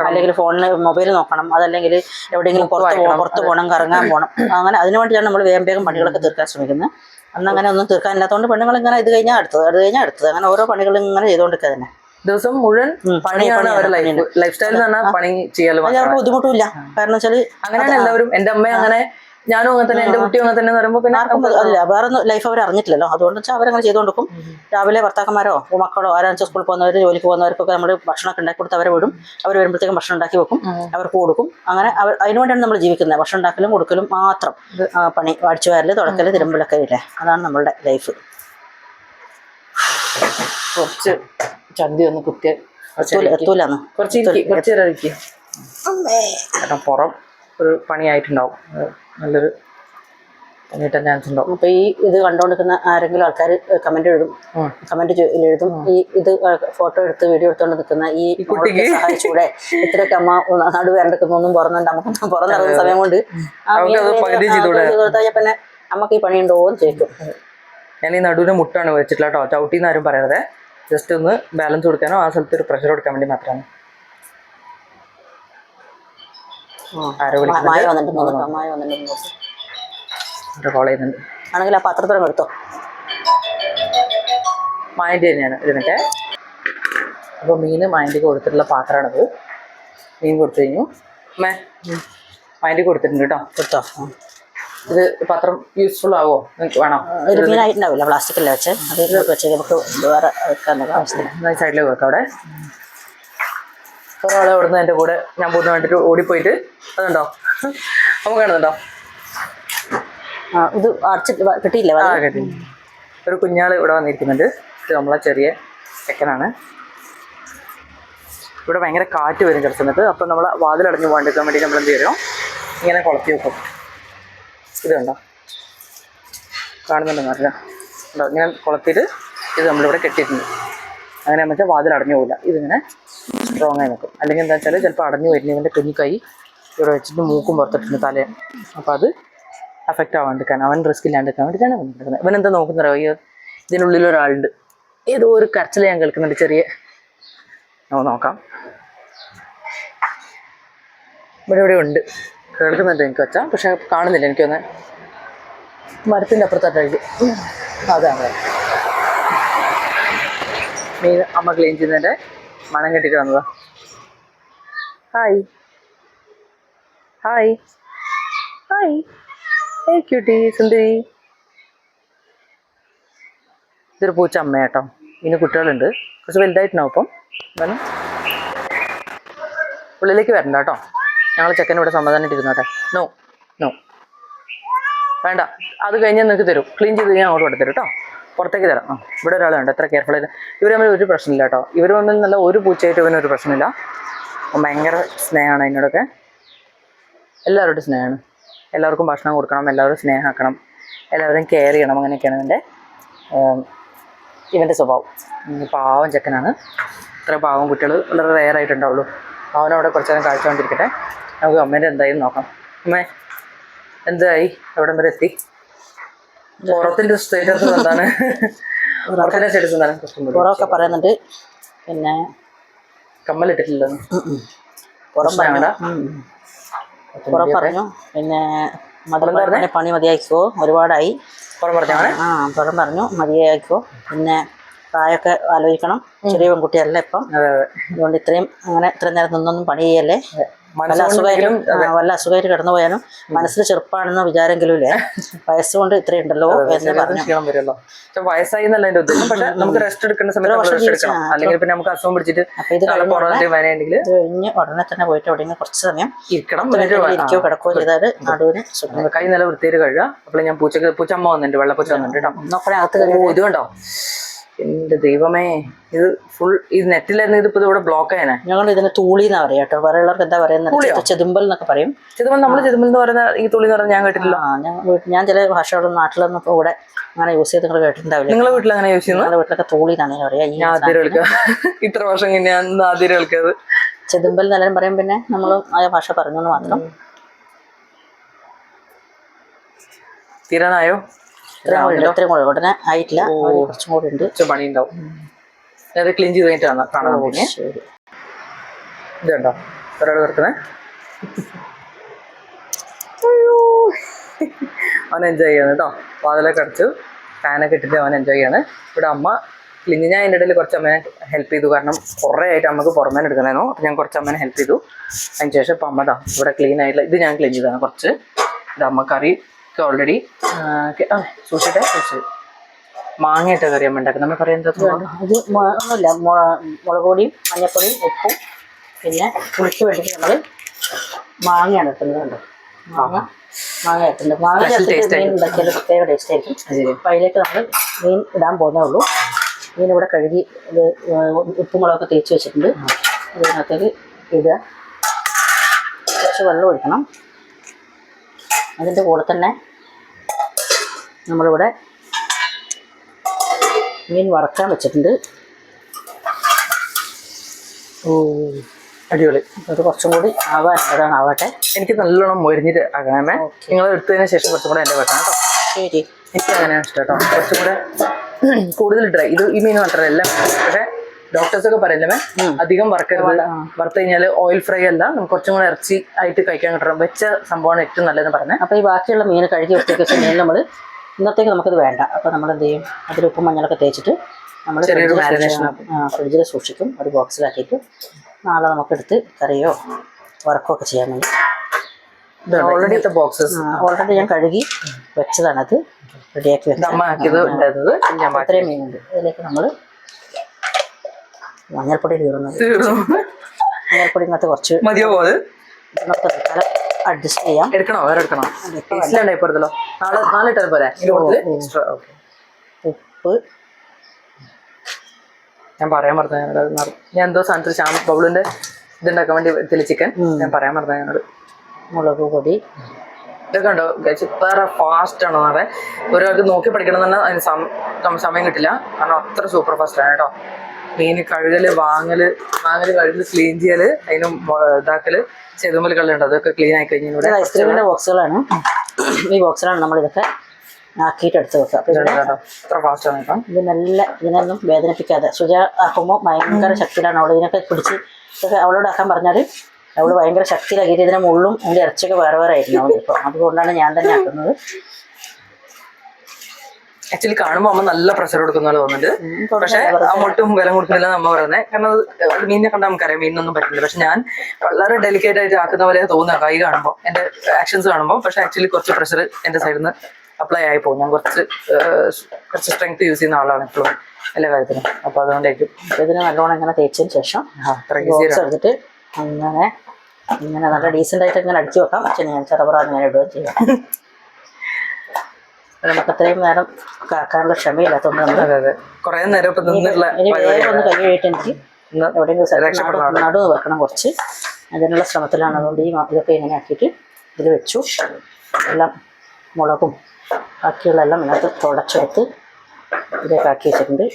അല്ലെങ്കിൽ ഫോണിൽ മൊബൈൽ നോക്കണം, അതല്ലെങ്കിൽ എവിടെയെങ്കിലും പുറത്ത് പോകണം, കറങ്ങാൻ പോകണം. അങ്ങനെ അതിനു വേണ്ടിയാണ് നമ്മൾ വേഗം വേഗം പണികളൊക്കെ തീർക്കാൻ ശ്രമിക്കുന്നത്. അന്ന് അങ്ങനെ ഒന്നും തീർക്കാനില്ലാത്തതുകൊണ്ട് പെണ്ണുങ്ങൾ ഇങ്ങനെ ഇത് കഴിഞ്ഞാൽ അടുത്തത് അങ്ങനെ ഓരോ പണികൾ ഇങ്ങനെ ചെയ്തുകൊണ്ടിരിക്കുക തന്നെ. ദിവസം മുഴുവൻ പണിയാണ് അവരുടെ ലൈഫ് സ്റ്റൈൽ എന്ന് പറഞ്ഞാൽ പണി ചെയ്യാൻ അവർക്ക് ബുദ്ധിമുട്ടില്ല. കാരണം വെച്ചാൽ അങ്ങനെയാണ് എല്ലാവരും. എന്റെ അമ്മ അങ്ങനെ, ഞാനും അങ്ങനെ തന്നെ, എന്റെ കുട്ടിയും അങ്ങനെ തന്നെ പറയുമ്പോൾ പിന്നെ ആർക്കും അല്ല വേറെ ലൈഫ് അവർ അറിഞ്ഞിട്ടില്ലല്ലോ. അതുകൊണ്ട് വെച്ചാൽ അവരങ്ങനെ ചെയ്തുകൊണ്ടിരിക്കും. രാവിലെ ഭർത്താക്കന്മാരോ മക്കളോ ആരാച്ചാൽ സ്കൂളിൽ പോകുന്നവർ, ജോലിക്ക് പോകുന്നവർക്കൊക്കെ നമ്മൾ ഭക്ഷണമൊക്കെ ഉണ്ടാക്കി കൊടുത്ത് അവരെ വിടും. അവർ വരുമ്പോഴത്തേക്കും ഭക്ഷണം ഉണ്ടാക്കി വെക്കും, അവർക്ക് കൊടുക്കും. അങ്ങനെ അതിനുവേണ്ടിയാണ് നമ്മൾ ജീവിക്കുന്നത്. ഭക്ഷണം ഉണ്ടാക്കലും കൊടുക്കലും മാത്രം. പണി അടിച്ചു വാരല്, തുടക്കൽ, തിരുമ്പലൊക്കെ ഇല്ലേ, അതാണ് നമ്മളുടെ ലൈഫ്. കുറച്ച് ചന്തി ഒന്ന് കുത്തിയ എത്തൂലെന്ന് കാരണം പുറം ഒരു പണിയായിട്ടുണ്ടാവും, നല്ലൊരു പണിയിട്ടാൻ ചാൻസ് ഉണ്ടാവും. അപ്പൊ ഈ ഇത് കണ്ടോണ്ടിരിക്കുന്ന ആരെങ്കിലും ആൾക്കാർ കമന്റ് എഴുതും, ഈ ഇത് ഫോട്ടോ എടുത്ത് വീഡിയോ എടുത്തോണ്ട് നിൽക്കുന്ന ഈ കുട്ടിക്ക് സഹായിച്ചൂടെ, ഇത്രയൊക്കെ അമ്മ നടുവേണ്ടെടുക്കുന്നൊന്നും പുറന്നിറങ്ങുന്ന സമയം കൊണ്ട് പിന്നെ അമ്മക്ക് ഈ പണിയുണ്ടോ എന്ന് ചോദിക്കും. ഞാൻ ഈ നടുവിന് മുട്ടാണ് വെച്ചിട്ടില്ല കേട്ടോ, ചവിട്ടിന്ന് ആരും പറയരുത്. ജസ്റ്റ് ഒന്ന് ബാലൻസ് കൊടുക്കാനോ ആ സ്ഥലത്ത് ഒരു പ്രഷർ കൊടുക്കാൻ വേണ്ടി മാത്രമാണ്. ആണെങ്കിൽ ആ പാത്രത്തിലും എടുത്തോ. മായൻ്റെ തന്നെയാണ് ഇതിനൊക്കെ. അപ്പോൾ മീൻ മായൻ്റെ കൊടുത്തിട്ടുള്ള പാത്രമാണത്. മീൻ കൊടുത്തു കഴിഞ്ഞു. മായൻ്റെ കൊടുത്തിട്ടുണ്ട് കേട്ടോ. കൊടുത്തോ. ഇത് പാത്രം യൂസ്ഫുൾ ആവോ, വേണോ? ഒരു മീനായിട്ടുണ്ടാവില്ല, പ്ലാസ്റ്റിക്കല്ലേ വെച്ച് അത് വെച്ച് നമുക്ക് വേറെ വെക്കാനുള്ള ആവശ്യമില്ല. സൈഡിലേക്ക് വെക്കാം. അവിടെ ഒരാളെ ഓടുന്ന എൻ്റെ കൂടെ ഞാൻ പോകുന്ന വേണ്ടിയിട്ട് ഓടിപ്പോയിട്ട് അതുണ്ടോ, നമുക്ക് കാണുന്നുണ്ടോ? ഇത് അടച്ചിട്ട് കിട്ടിയില്ല. കിട്ടി. ഒരു കുഞ്ഞാൾ ഇവിടെ വന്നിരിക്കുന്നുണ്ട്. ഇത് നമ്മളെ ചെറിയ ചെക്കനാണ്. ഇവിടെ ഭയങ്കര കാറ്റ് വരും ചില സമയത്ത്. അപ്പം നമ്മൾ വാതിലടഞ്ഞു പോകാണ്ടിരിക്കാൻ വേണ്ടി നമ്മൾ എന്ത് ചെയ്യണം, ഇങ്ങനെ കുളത്തി വെക്കും. ഇത് കണ്ടോ, കാണുന്നുണ്ടെന്ന് അറിയാം. ഉണ്ടോ, ഇങ്ങനെ കുളത്തിയിട്ട് ഇത് നമ്മളിവിടെ കെട്ടിയിട്ടുണ്ട്. അങ്ങനെ വെച്ചാൽ വാതിൽ അടഞ്ഞു പോകില്ല. ഇതിങ്ങനെ സ്ട്രോങ് ആയി നിൽക്കും. അല്ലെങ്കിൽ എന്താ വെച്ചാൽ ചിലപ്പോൾ അടഞ്ഞു വരുന്നതിൻ്റെ കുഞ്ഞിക്കൈ ഇവിടെ വെച്ചിട്ട് മൂക്കും പുറത്തിട്ടുണ്ട് തലയും. അപ്പോൾ അത് അഫക്റ്റ് ആവാണ്ടിരിക്കാൻ, അവൻ റിസ്ക് ഇല്ലാണ്ടിരിക്കാൻ വേണ്ടിയിട്ടാണ് വന്നിരിക്കുന്നത്. ഇവനെന്താ നോക്കുന്നറിയോ, ഈ ഇതിനുള്ളിൽ ഒരാളുണ്ട്. ഏതോ ഒരു കരച്ചിൽ ഞാൻ കേൾക്കുന്നുണ്ട് ചെറിയ. നോക്കാം, ഇവിടെ ഉണ്ട്, കേൾക്കുന്നുണ്ട് എനിക്ക് വെച്ചാൽ, പക്ഷെ കാണുന്നില്ല. എനിക്കൊന്ന് മരത്തിൻ്റെ അപ്പുറത്തായിട്ടായിരിക്കും. അതാണ് മീൻ അമ്മ ക്ലീൻ ചെയ്യുന്നതിൻ്റെ മണം കെട്ടിട്ട് വന്നതാ. ഹായ് ഹായ് ഹായ് ഹേ ക്യൂട്ടി സുന്ദരി. ഇതൊരു പൂച്ച അമ്മ കേട്ടോ. ഇതിന് കുട്ടികളുണ്ട്, കുറച്ച് വലുതായിട്ടുണ്ടാവും. അപ്പം എന്നാലും ഉള്ളിലേക്ക് വരണ്ട കേട്ടോ. ഞങ്ങൾ ചെക്കൻ ഇവിടെ സമാധാനമായിട്ടിരുന്നോട്ടെ. നോ നോ വേണ്ട, അത് കഴിഞ്ഞാൽ നിങ്ങൾക്ക് തരും. ക്ലീൻ ചെയ്ത് കഴിഞ്ഞാൽ അങ്ങോട്ട് കൊടുത്തരും കേട്ടോ. പുറത്തേക്ക് തരാം. ഇവിടെ ഒരാൾ വേണ്ട, എത്ര കെയർഫുൾ ആയിട്ട്. ഇവർ തമ്മിൽ ഒരു പ്രശ്നമില്ല കേട്ടോ. ഇവർ തമ്മിൽ നല്ല ഒരു പൂച്ചയായിട്ട് ഇവനൊരു പ്രശ്നമില്ല. ഭയങ്കര സ്നേഹമാണ് അതിനോടൊക്കെ. എല്ലാവരോടും സ്നേഹമാണ്. എല്ലാവർക്കും ഭക്ഷണം കൊടുക്കണം, എല്ലാവരും സ്നേഹമാക്കണം, എല്ലാവരും കെയർ ചെയ്യണം. അങ്ങനെയൊക്കെയാണ് ഇവൻ്റെ സ്വഭാവം. പാവം ചെക്കനാണ്. ഇത്ര പാവം കുട്ടികൾ വളരെ റെയർ ആയിട്ടുണ്ടാവുള്ളൂ. അവനവിടെ കുറച്ച് നേരം കാഴ്ചകൊണ്ടിരിക്കട്ടെ. നമുക്ക് അമ്മേൻ്റെ എന്തായാലും നോക്കാം. അമ്മേ എന്തായി, എവിടം വരെ എത്തി? പുറത്തിൻ്റെ സ്റ്റേറ്റസ് എന്താണ്? പുറത്തിൻ്റെ സ്റ്റേറ്റസ് എന്താണ്? പുറമൊക്കെ പറയുന്നുണ്ട്. പിന്നെ കമ്മലിട്ടിട്ടില്ല, പുറം പറഞ്ഞു. പിന്നെ പണി മതിയാക്കിക്കോ, ഒരുപാടായി. പുറം പറഞ്ഞാണ്. പുറം പറഞ്ഞു മതിയാക്കിക്കോ. പിന്നെ പ്രായമൊക്കെ ആലോചിക്കണം, ചെറിയ പെൺകുട്ടിയല്ല ഇപ്പം. അതുകൊണ്ട് ഇത്രയും നേരം നിന്നൊന്നും പണി ചെയ്യല്ലേ. വല്ല അസുഖമായിട്ട് കിടന്നു പോയാലും മനസ്സിൽ ചെറുപ്പാണെന്ന വിചാരെങ്കിലും ഇല്ലേ, വയസ്സുകൊണ്ട് ഇത്രയും ഉണ്ടല്ലോ എന്ന് പറഞ്ഞു. വയസ്സായി എന്നല്ല എന്റെ ഉദ്ദേശം. പക്ഷെ നമുക്ക് റെസ്റ്റ് എടുക്കേണ്ട സമയത്ത് അല്ലെങ്കിൽ പിന്നെ നമുക്ക് അസുഖം പിടിച്ചിട്ട് കഴിഞ്ഞ് ഉടനെ തന്നെ പോയിട്ട് എവിടെയെങ്കിലും കുറച്ച് സമയം ഇരിക്കോ കിടക്കുകയോ ചെയ്താൽ നടുവിന് കൈ നല്ല വൃത്തിയിൽ കഴുകുക. അപ്പോൾ ഞാൻ പൂച്ചമ്മ വന്നിട്ടുണ്ട്, വെള്ളപ്പൂച്ച വന്നിട്ടുണ്ട് കേട്ടോ. നോക്കണേ അകത്ത് ഇത് കണ്ടോ, എന്റെ ദൈവമേ, ഇത് ഫുൾ ഈ നെറ്റിലായിരുന്നു. ഇതിപ്പോ ഇവിടെ ബ്ലോക്ക് ആയനെ. ഞങ്ങൾ ഇതിന് തൂളി എന്നാ പറയാ കേട്ടോ. വേറെയുള്ളവർക്ക് എന്താ പറയുന്നത്, ചെതുമ്പൽ എന്നൊക്കെ പറയും. ചെതുമ്പൽ, നമ്മൾ ചെതുമ്പൽ എന്ന് പറയുന്ന ഈ തുള്ളി എന്ന് പറഞ്ഞാൽ ഞാൻ കേട്ടിട്ടില്ല. ഞാൻ ചില ഭാഷകളും നാട്ടിലൊന്നും ഇപ്പോൾ ഇവിടെ അങ്ങനെ യൂസ് ചെയ്ത് നിങ്ങൾ കേട്ടിട്ടുണ്ടാവില്ല. നിങ്ങളുടെ വീട്ടിൽ അങ്ങനെ യൂസ് ചെയ്യുന്നത്? നിങ്ങളുടെ വീട്ടിലൊക്കെ തൂളി എന്നാണ് പറയാ. ഞാൻ ആദ്യം കേൾക്കുക, ഇത്ര വർഷം ഞാൻ ആദ്യം കേൾക്കാത്. ചെതുമ്പൽ എന്നെല്ലാം പറയും. പിന്നെ നമ്മൾ ആ ഭാഷ പറഞ്ഞെന്ന് മാത്രം. തീരാനായോ? ഇത്രയും കൂടെ ഉടനെ ആയിട്ടില്ല, കുറച്ചും കൂടെ ഉണ്ട്. കുറച്ച് പണി ഉണ്ടാവും. അത് ക്ലീൻ ചെയ്ത് കഴിഞ്ഞിട്ടാണ് കാണാൻ. പിന്നെ ഇതുണ്ടോ ഒരാൾ വെറുതെ അവൻ എൻജോയ് ചെയ്യാണ് കേട്ടോ. വാതിലൊക്കെ അടച്ചു, ഫാനൊക്കെ ഇട്ടിട്ട് അവൻ എൻജോയ് ചെയ്യാണ്. ഇവിടെ അമ്മ ക്ലീൻ, ഞാൻ അതിൻ്റെ ഇടയിൽ കുറച്ച് അമ്മേനെ ഹെൽപ്പ് ചെയ്തു. കാരണം കുറേ ആയിട്ട് നമുക്ക് പുറമേനെ എടുക്കണമായിരുന്നു. അപ്പം ഞാൻ കുറച്ച് അമ്മേനെ ഹെൽപ്പ് ചെയ്തു. അതിന് ശേഷം ഇപ്പം അമ്മ ഇവിടെ ക്ലീൻ ആയിട്ടില്ല. ഇത് ഞാൻ ക്ലീൻ ചെയ്തതാണ് കുറച്ച്. ഇത് അമ്മ കറി ഓൾറെഡി സൂക്ഷിച്ചിട്ട് മാങ്ങയിട്ട കറി അമ്മ ഉണ്ടാക്കുന്നത്. നമ്മൾ കറി എന്താ ഇത് ഒന്നുമില്ല, മുളക് പൊടിയും മഞ്ഞപ്പൊടിയും ഉപ്പും പിന്നെ പുളിക്ക് വേണ്ടിയിട്ട് നമ്മൾ മാങ്ങയാണ് ഇട്ടുന്നത്. കണ്ടോ, മാങ്ങ ഇട്ടുണ്ട്. മാങ്ങ ചേർത്തിട്ട് മീൻ ഉണ്ടാക്കിയാൽ പ്രത്യേക ടേസ്റ്റ് ആയിരിക്കും. അപ്പം അതിലേക്ക് നമ്മൾ മീൻ ഇടാൻ പോകുന്നേ ഉള്ളൂ. മീൻ ഇവിടെ കഴുകി ഇത് ഉപ്പുമുളകൊക്കെ തേച്ച് വെച്ചിട്ടുണ്ട്. അതിനകത്തേക്ക് ഇടുക, കുറച്ച് വെള്ളം ഒഴിക്കണം. അതിൻ്റെ കൂടെ തന്നെ നമ്മളിവിടെ മീൻ വറക്കാൻ വെച്ചിട്ടുണ്ട്. അടിപൊളി. അത് കുറച്ചും കൂടി ആവട്ടെ. എനിക്ക് നല്ലോണം മൊരിഞ്ഞിട്ട് ആക്കണമേ. നിങ്ങൾ എടുത്തതിന് ശേഷം കുറച്ചും കൂടെ എൻ്റെ വെക്കണം കേട്ടോ. ശരി, എനിക്ക് അങ്ങനെയാണ് ഇഷ്ടം കേട്ടോ. കുറച്ചും കൂടെ കൂടുതൽ ഡ്രൈ. ഇത് ഈ മീൻ മാത്രമല്ല, പക്ഷേ ഡോക്ടേഴ്സൊക്കെ പറയില്ലേ അധികം വറുക്കരുത്, വറുത്ത് കഴിഞ്ഞാൽ ഓയിൽ ഫ്രൈ അല്ല, നമുക്ക് കുറച്ചും കൂടെ ഇറച്ചി ആയിട്ട് കഴിക്കാൻ കിട്ടണം. വെച്ച സംഭവമാണ് ഏറ്റവും നല്ലതെന്ന് പറഞ്ഞത്. അപ്പോൾ ഈ ബാക്കിയുള്ള മീൻ കഴുകി വൃത്തിയാക്കി വെച്ച മീൻ നമ്മൾ ഇന്നത്തേക്ക് നമുക്കത് വേണ്ട. അപ്പോൾ നമ്മൾ എന്ത് ചെയ്യും, അതിൽ ഉപ്പും മഞ്ഞളൊക്കെ തേച്ചിട്ട് നമ്മൾ ഫ്രിഡ്ജിൽ സൂക്ഷിക്കും, ഒരു ബോക്സിലാക്കിയിട്ട്. നാളെ നമുക്കെടുത്ത് കറിയോ വറക്കോ ഒക്കെ ചെയ്യാൻ വേണ്ടി. ഓൾറെഡി ഞാൻ കഴുകി വെച്ചതാണത്, റെഡിയാക്കി വെച്ചത്. ഇത്രയും മീനുണ്ട്. അതിലേക്ക് നമ്മൾ മഞ്ഞൾപ്പൊടി തീർന്നത്. മഞ്ഞൾപ്പൊടി ഇങ്ങനത്തെ കുറച്ച് മതിയോ? നമുക്ക് അഡ്ജസ്റ്റ് ചെയ്യാം. എടുക്കണോ? വേറെ എടുക്കണോ? ഇപ്പോഴത്തല്ലോ നാളെ ഇട്ടാൽ പോരെ. ഉപ്പ് ഞാൻ പറയാൻ പറഞ്ഞു. ഞാൻ എന്തോ സാധനത്തിൽ ബബിളിന്റെ ഇതുണ്ടാക്കാൻ വേണ്ടി എടുത്തില്ല ചിക്കൻ. ഞാൻ പറയാൻ പറഞ്ഞു ഞങ്ങള്. മുളക് പൊടി ഇതൊക്കെ ഉണ്ടോ വേറെ ഫാസ്റ്റ് ആണോ പറയാൻ. ഒരാൾക്ക് നോക്കി പഠിക്കണം എന്ന് പറഞ്ഞാൽ അതിന് സമയം കിട്ടില്ല. കാരണം അത്ര സൂപ്പർ ഫാസ്റ്റ് ആണ് കേട്ടോ. മീൻ കഴുകല്, വാങ്ങല് കഴുകല്, ക്ലീൻ ചെയ്യല്, അതിന് ഇതാക്കല്, ചെതുമ്പൽ കള്ളുണ്ട്, അതൊക്കെ ക്ലീൻ ആയി കഴിഞ്ഞാൽ ഐസ്ക്രീമിന്റെ ബോക്സുകളാണ്. ഈ ബോക്സിലാണ് നമ്മൾ ഇതൊക്കെ ആക്കിയിട്ട് എടുത്ത് വെക്കുക. അത്ര ഫാസ്റ്റ് ആണ് കേട്ടോ. ഇത് നല്ല ഇതിനൊന്നും വേദനിപ്പിക്കാതെ സുജ ആക്കുമ്പോൾ ഭയങ്കര ശക്തിയിലാണ് അവൾ ഇതിനൊക്കെ പിടിച്ച് ഇതൊക്കെ അവളോട് ആക്കാൻ പറഞ്ഞാൽ അവൾ ഭയങ്കര ശക്തിയിലാക്കിയിട്ട് ഇതിനെ മുള്ളും അതിൻ്റെ ഇറച്ചിയൊക്കെ വേറെ വേറെ ആയിരുന്നു അവൾ. ഇപ്പോൾ അതുകൊണ്ടാണ് ഞാൻ തന്നെ ആക്കുന്നത്. ആക്ച്വലി കാണുമ്പോൾ അമ്മ നല്ല പ്രഷർ കൊടുക്കുന്ന പോലെ തോന്നുന്നുണ്ട്. പക്ഷെ അങ്ങോട്ടും വില കൊടുക്കുന്നില്ല നമ്മ പറയുന്നത്. കാരണം അത് മീനിനെ കണ്ടാൽ നമുക്കറിയാം മീനൊന്നും പറ്റില്ല. പക്ഷെ ഞാൻ വളരെ ഡെലിക്കേറ്റ് ആയിട്ട് ആക്കുന്ന പോലെ തോന്നുക കൈ കാണുമ്പോൾ, എൻ്റെ ആക്ഷൻസ് കാണുമ്പോൾ. പക്ഷെ ആക്ച്വലി കുറച്ച് പ്രഷർ എൻ്റെ സൈഡിൽ നിന്ന് അപ്ലൈ ആയി പോകും. ഞാൻ കുറച്ച് സ്ട്രെങ്ത് യൂസ് ചെയ്യുന്ന ആളാണ് എപ്പോഴും എല്ലാ കാര്യത്തിനും. അപ്പോൾ അതുകൊണ്ടായിരിക്കും ഇതിന് നല്ലോണം ഇങ്ങനെ തേച്ചതിന് ശേഷം എടുത്തിട്ട് ഇങ്ങനെ നല്ല ഡീസൻ്റ് ആയിട്ട് ഇങ്ങനെ അടിച്ചു വെക്കാം. പക്ഷെ ഞാൻ ചെറുപറ അങ്ങനെ ഇടുകയും ചെയ്യാം. നമുക്ക് അത്രയും നേരം കാക്കാനുള്ള ക്ഷമയില്ലാത്തതുകൊണ്ട് നമ്മൾ കുറേ നേരം ഇനി വേറെ ഒന്ന് കൈ കഴിയിട്ട് എനിക്ക് എവിടെയെങ്കിലും നടുവ് വെക്കണം കുറച്ച്. അതിനുള്ള ശ്രമത്തിലാണ്. അതുകൊണ്ട് ഈ ഇതൊക്കെ ഇങ്ങനെ ആക്കിയിട്ട് ഇതിൽ വെച്ചു. എല്ലാം മുളകും ബാക്കിയുള്ള എല്ലാം ഇതിനകത്ത് തുടച്ചെടുത്ത് ഇതിലേക്ക് ആക്കി വെച്ചിട്ടുണ്ട്.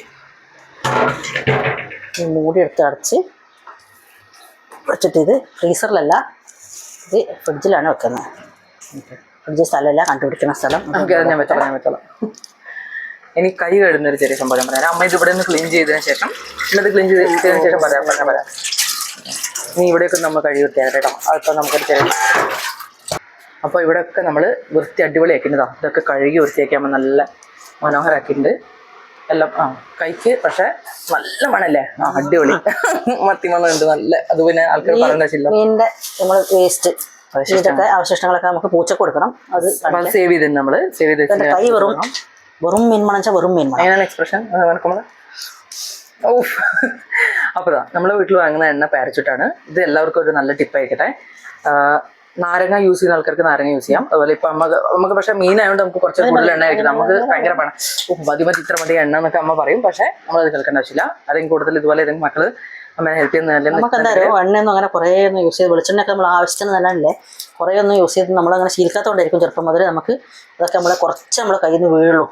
ഈ മൂടി എടുത്ത് അടച്ച് വെച്ചിട്ട് ഇത് ഫ്രീസറിലല്ല, ഇത് ഫ്രിഡ്ജിലാണ് വെക്കുന്നത്. ഫ്രിഡ്ജ് സ്ഥലമല്ല, കണ്ടുപിടിക്കുന്ന സ്ഥലം. ഞാൻ വെച്ചോളാം. ഇനി കൈ കഴുകുന്നൊരു ചെറിയ സംഭവം പറയാം. അമ്മ ഇത് ഇവിടെ നിന്ന് ക്ലീൻ ചെയ്തതിന് ശേഷം ഇന്നത് ക്ലീൻ ചെയ്തതിന് ശേഷം പറയാം. ഇനി ഇവിടെയൊക്കെ നമ്മൾ കഴുകി വൃത്തിയാക്കാം കേട്ടോ. അതിപ്പോൾ നമുക്കൊരു ചെറിയ അപ്പോൾ ഇവിടെയൊക്കെ നമ്മൾ വൃത്തി അടിപൊളിയാക്കിയിട്ടാണ്. ഇതൊക്കെ കഴുകി വൃത്തിയാക്കിയാൽ നല്ല മനോഹരമാക്കിയിട്ടുണ്ട് എല്ലാം. കൈക്ക് പക്ഷെ നല്ല മണല്ലേ, അടിപൊളി മത്തി മണമുണ്ട് നല്ല. അത് പിന്നെ ആൾക്കാർ പറയേണ്ട ആവശ്യമില്ല. മീനിന്റെ നമ്മൾ വേസ്റ്റ് ഇതൊക്കെ അവശിഷ്ടങ്ങളൊക്കെ നമുക്ക് പൂച്ചക്ക് കൊടുക്കണം. അത് സേവ് ചെയ്ത് നമ്മൾ സേവ് ചെയ്ത് കൈ വെറും മീൻ മണം വെച്ചാൽ വെറും മീൻ മണം. അതിനാണ് എക്സ്പ്രഷൻ നടക്കുമ്പോൾ. ഓഫ്. അപ്പോൾ നമ്മൾ വീട്ടിൽ വാങ്ങുന്ന എണ്ണ പാരച്യൂട്ടാണ്. ഇത് എല്ലാവർക്കും ഒരു നല്ല ടിപ്പായിക്കട്ടെ. നാരങ്ങ യൂസ് ചെയ്യുന്ന ആൾക്കാർക്ക് നാരങ്ങ യൂസ് ചെയ്യാം. അതുപോലെ ഇപ്പം നമുക്ക് പക്ഷേ മീനായതുകൊണ്ട് നമുക്ക് കുറച്ച് കൂടുതൽ എണ്ണ ആയിരിക്കും. നമുക്ക് ഭയങ്കര പണം മതി ഇത്ര മതി എണ്ണ എന്നൊക്കെ അമ്മ പറയും. പക്ഷേ നമ്മളത് കേൾക്കേണ്ട ആവശ്യമില്ല. അല്ലെങ്കിൽ കൂടുതൽ ഇതുപോലെ ഏതെങ്കിലും മക്കള് അമ്മ ഹെൽപ്പ് ചെയ്യുന്ന നമുക്ക് എന്തായാലും എണ്ണയൊന്നും അങ്ങനെ കുറേ ഒന്നും യൂസ് ചെയ്ത് വെളിച്ചെണ്ണയൊക്കെ നമ്മൾ ആവശ്യത്തിന് നല്ലതല്ലേ. കുറേ ഒന്നും യൂസ് ചെയ്ത് നമ്മളങ്ങനെ ശീലിക്കാത്തതുകൊണ്ടായിരിക്കും ചെറുപ്പം മുതൽ നമുക്ക് അതൊക്കെ നമ്മളെ കുറച്ച് നമ്മളെ കയ്യിൽ നിന്ന് വീഴുള്ളൂ.